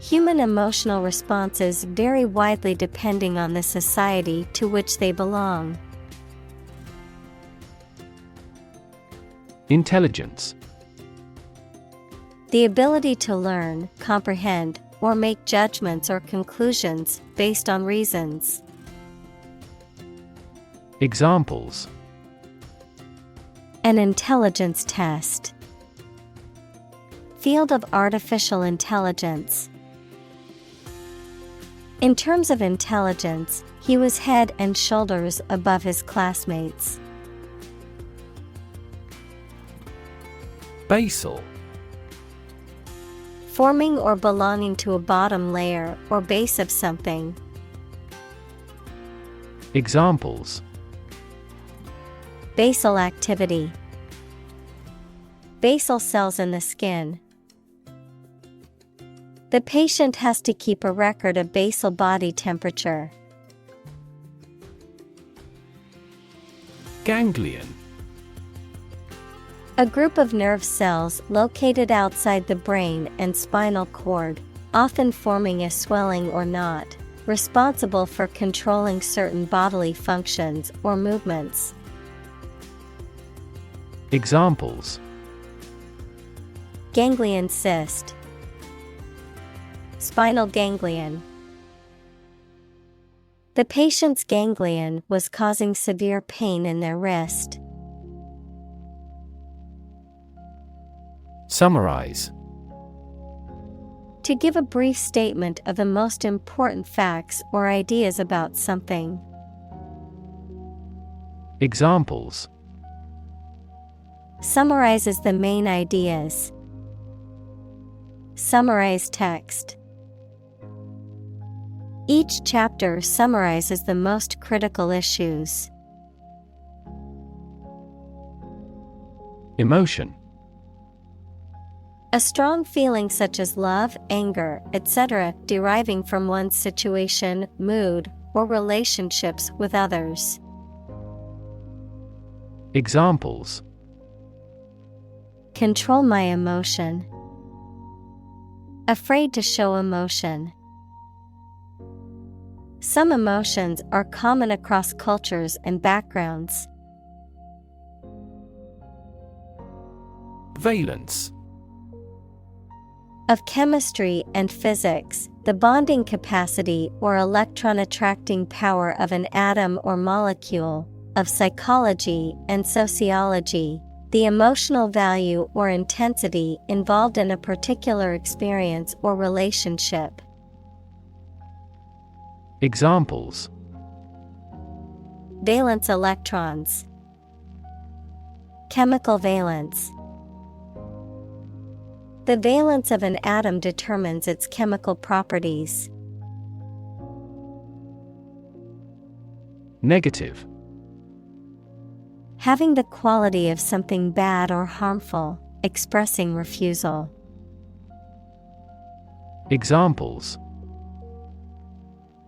Human emotional responses vary widely depending on the society to which they belong. Intelligence. The ability to learn, comprehend, or make judgments or conclusions based on reasons. Examples: An intelligence test. Field of artificial intelligence. In terms of intelligence, he was head and shoulders above his classmates. Basal. Forming or belonging to a bottom layer or base of something. Examples: Basal activity. Basal cells in the skin. The patient has to keep a record of basal body temperature. Ganglion. A group of nerve cells located outside the brain and spinal cord, often forming a swelling or knot, responsible for controlling certain bodily functions or movements. Examples: Ganglion cyst. Spinal ganglion. The patient's ganglion was causing severe pain in their wrist. Summarize. To give a brief statement of the most important facts or ideas about something. Examples: Summarizes the main ideas. Summarize text. Each chapter summarizes the most critical issues. Emotion. A strong feeling such as love, anger, etc., deriving from one's situation, mood, or relationships with others. Examples: Control my emotion. Afraid to show emotion. Some emotions are common across cultures and backgrounds. Valence. Of chemistry and physics, the bonding capacity or electron attracting power of an atom or molecule. Of psychology and sociology, the emotional value or intensity involved in a particular experience or relationship. Examples: Valence electrons. Chemical valence. The valence of an atom determines its chemical properties. Negative. Having the quality of something bad or harmful, expressing refusal. Examples: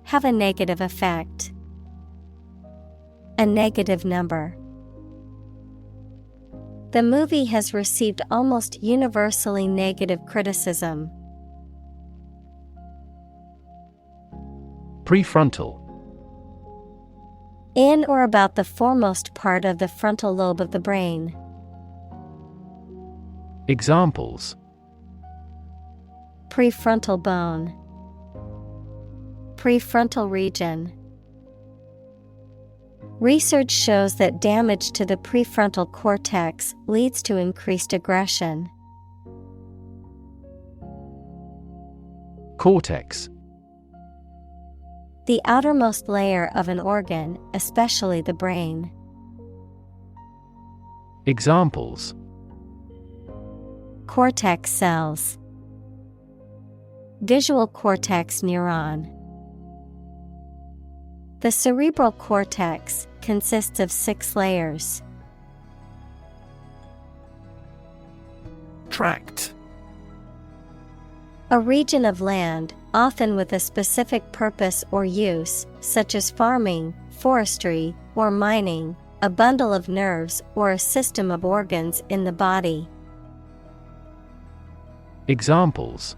Have a negative effect. A negative number. The movie has received almost universally negative criticism. Prefrontal. In or about the foremost part of the frontal lobe of the brain. Examples: Prefrontal bone. Prefrontal region. Research shows that damage to the prefrontal cortex leads to increased aggression. Cortex. The outermost layer of an organ, especially the brain. Examples: Cortex cells. Visual cortex neuron. The cerebral cortex consists of 6 layers. Tract. A region of land, often with a specific purpose or use, such as farming, forestry, or mining, a bundle of nerves or a system of organs in the body. Examples: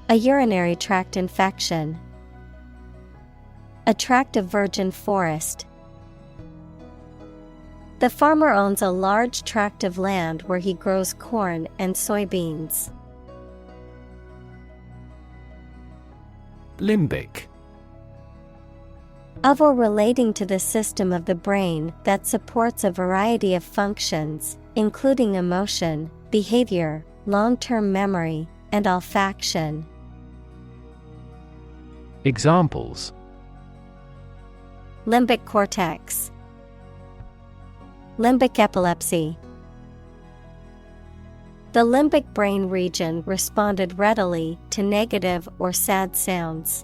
A urinary tract infection. A tract of virgin forest. The farmer owns a large tract of land where he grows corn and soybeans. Limbic. Of or relating to the system of the brain that supports a variety of functions, including emotion, behavior, long-term memory, and olfaction. Examples: Limbic cortex. Limbic epilepsy. The limbic brain region responded readily to negative or sad sounds.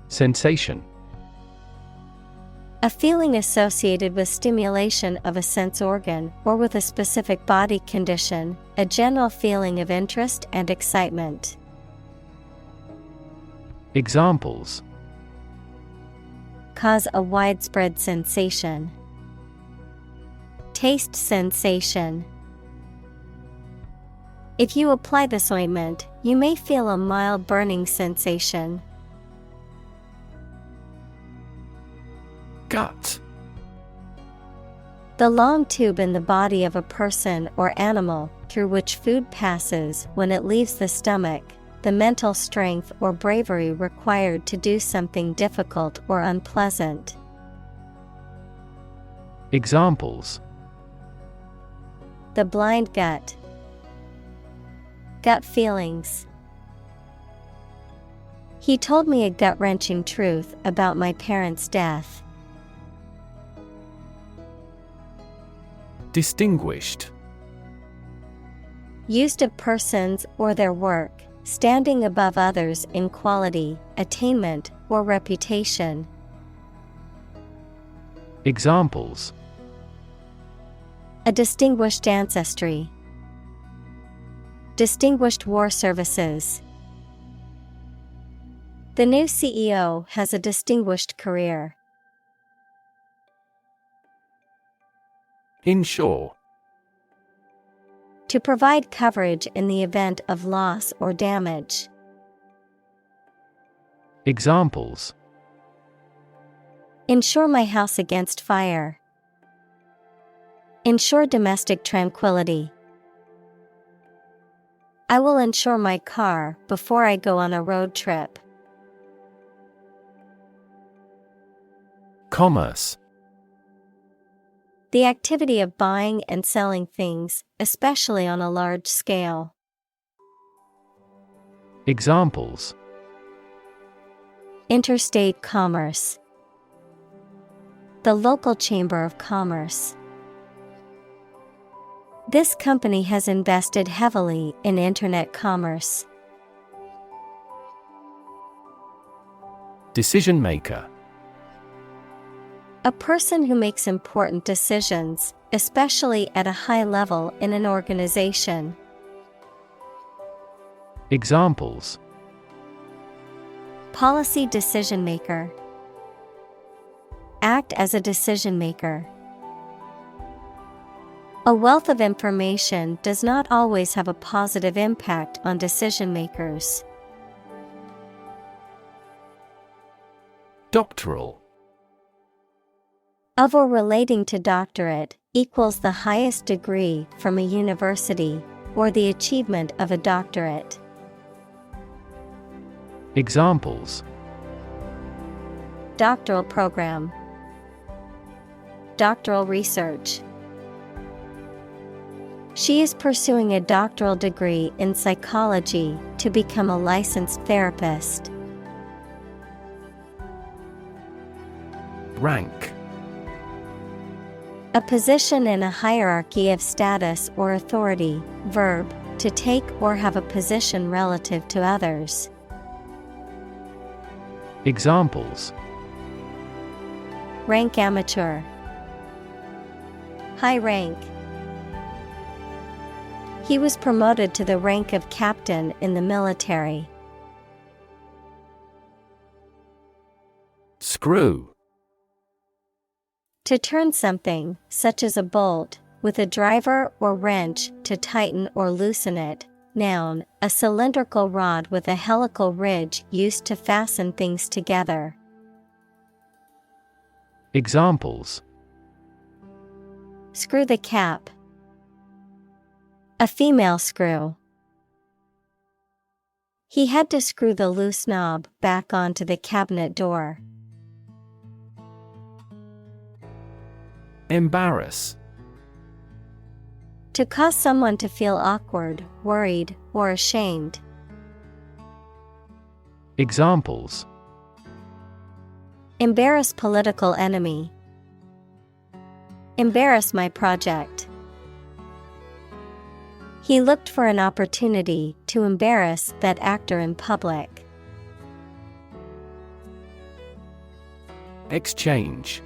Sensation. A feeling associated with stimulation of a sense organ or with a specific body condition, a general feeling of interest and excitement. Examples: Cause a widespread sensation. Taste sensation. If you apply this ointment, you may feel a mild burning sensation. Gut. The long tube in the body of a person or animal through which food passes when it leaves the stomach, the mental strength or bravery required to do something difficult or unpleasant. Examples: The blind gut. Gut feelings. He told me a gut-wrenching truth about my parents' death. Distinguished. Used of persons or their work, standing above others in quality, attainment, or reputation. Examples: A distinguished ancestry. Distinguished war services. The new CEO has a distinguished career. Insure. To provide coverage in the event of loss or damage. Examples: Insure my house against fire. Ensure domestic tranquility. I will insure my car before I go on a road trip. Commerce. The activity of buying and selling things, especially on a large scale. Examples: Interstate commerce. The local chamber of commerce. This company has invested heavily in internet commerce. Decision maker. A person who makes important decisions, especially at a high level in an organization. Examples: Policy decision maker. Act as a decision maker. A wealth of information does not always have a positive impact on decision makers. Doctoral. Of or relating to doctorate, equals the highest degree from a university, or the achievement of a doctorate. Examples: Doctoral program. Doctoral research. She is pursuing a doctoral degree in psychology to become a licensed therapist. Rank. A position in a hierarchy of status or authority. Verb, to take or have a position relative to others. Examples: Rank amateur. High rank. He was promoted to the rank of captain in the military. Screw. To turn something, such as a bolt, with a driver or wrench to tighten or loosen it. Noun, a cylindrical rod with a helical ridge used to fasten things together. Examples: Screw the cap. A female screw. He had to screw the loose knob back onto the cabinet door. Embarrass. To cause someone to feel awkward, worried, or ashamed. Examples: Embarrass political enemy. Embarrass my project. He looked for an opportunity to embarrass that actor in public. Exchange.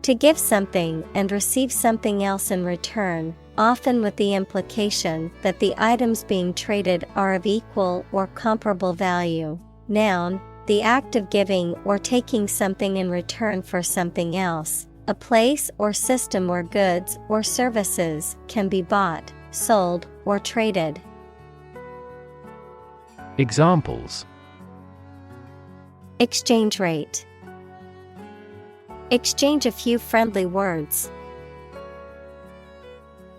To give something and receive something else in return, often with the implication that the items being traded are of equal or comparable value. Noun, the act of giving or taking something in return for something else. A place or system where goods or services can be bought, sold, or traded. Examples: Exchange rate. Exchange a few friendly words.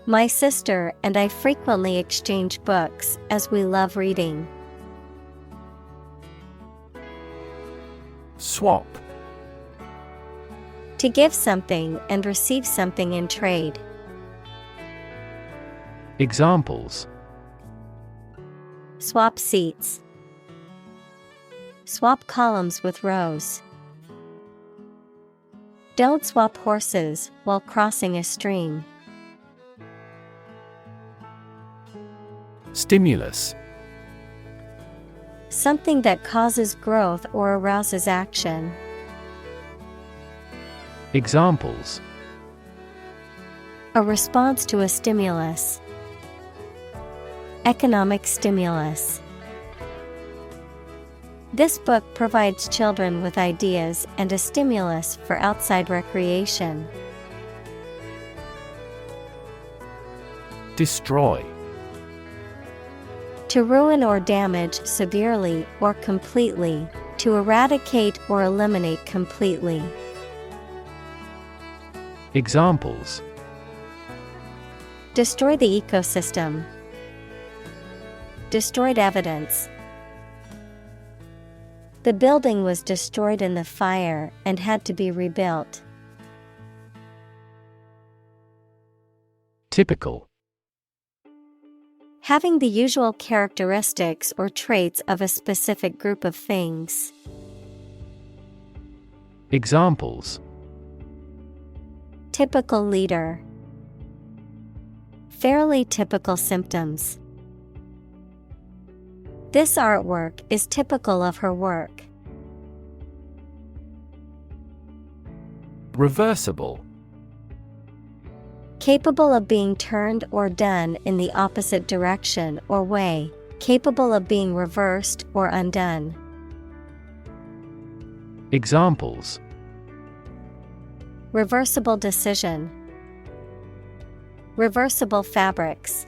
My sister and I frequently exchange books as we love reading. Swap. To give something and receive something in trade. Examples: Swap seats. Swap columns with rows. Don't swap horses while crossing a stream. Stimulus. Something that causes growth or arouses action. Examples: A response to a stimulus. Economic stimulus. This book provides children with ideas and a stimulus for outside recreation. Destroy. To ruin or damage severely or completely, to eradicate or eliminate completely. Examples: Destroy the ecosystem. Destroyed evidence. The building was destroyed in the fire and had to be rebuilt. Typical. Having the usual characteristics or traits of a specific group of things. Examples: Typical leader. Fairly typical symptoms. This artwork is typical of her work. Reversible. Capable of being turned or done in the opposite direction or way, capable of being reversed or undone. Examples: Reversible decision. Reversible fabrics.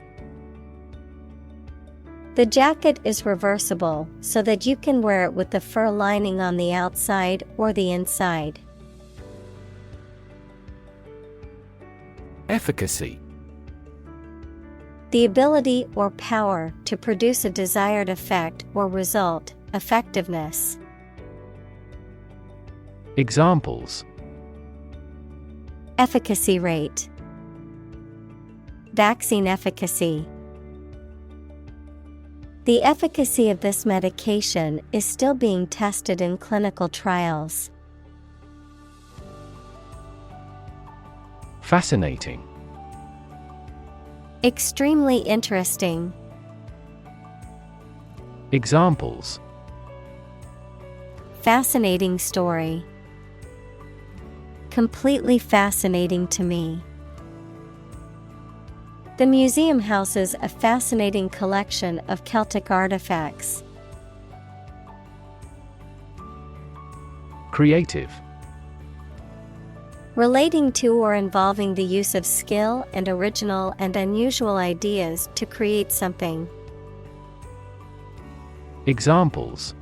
The jacket is reversible so that you can wear it with the fur lining on the outside or the inside. Efficacy. The ability or power to produce a desired effect or result, effectiveness. Examples: Efficacy rate. Vaccine efficacy. The efficacy of this medication is still being tested in clinical trials. Fascinating. Extremely interesting. Examples: Fascinating story. Completely fascinating to me. The museum houses a fascinating collection of Celtic artifacts. Creative. Relating to or involving the use of skill and original and unusual ideas to create something. Examples: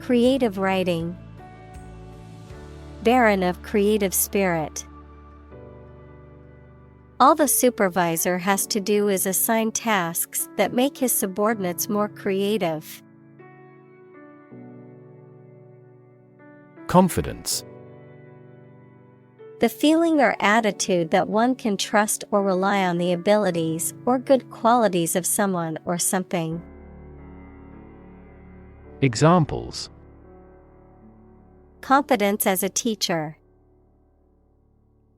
Creative writing. Barren of creative spirit. All the supervisor has to do is assign tasks that make his subordinates more creative. Confidence. The feeling or attitude that one can trust or rely on the abilities or good qualities of someone or something. Examples: Confidence as a teacher.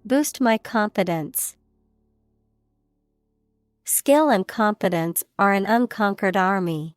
Boost my confidence. Skill and competence are an unconquered army.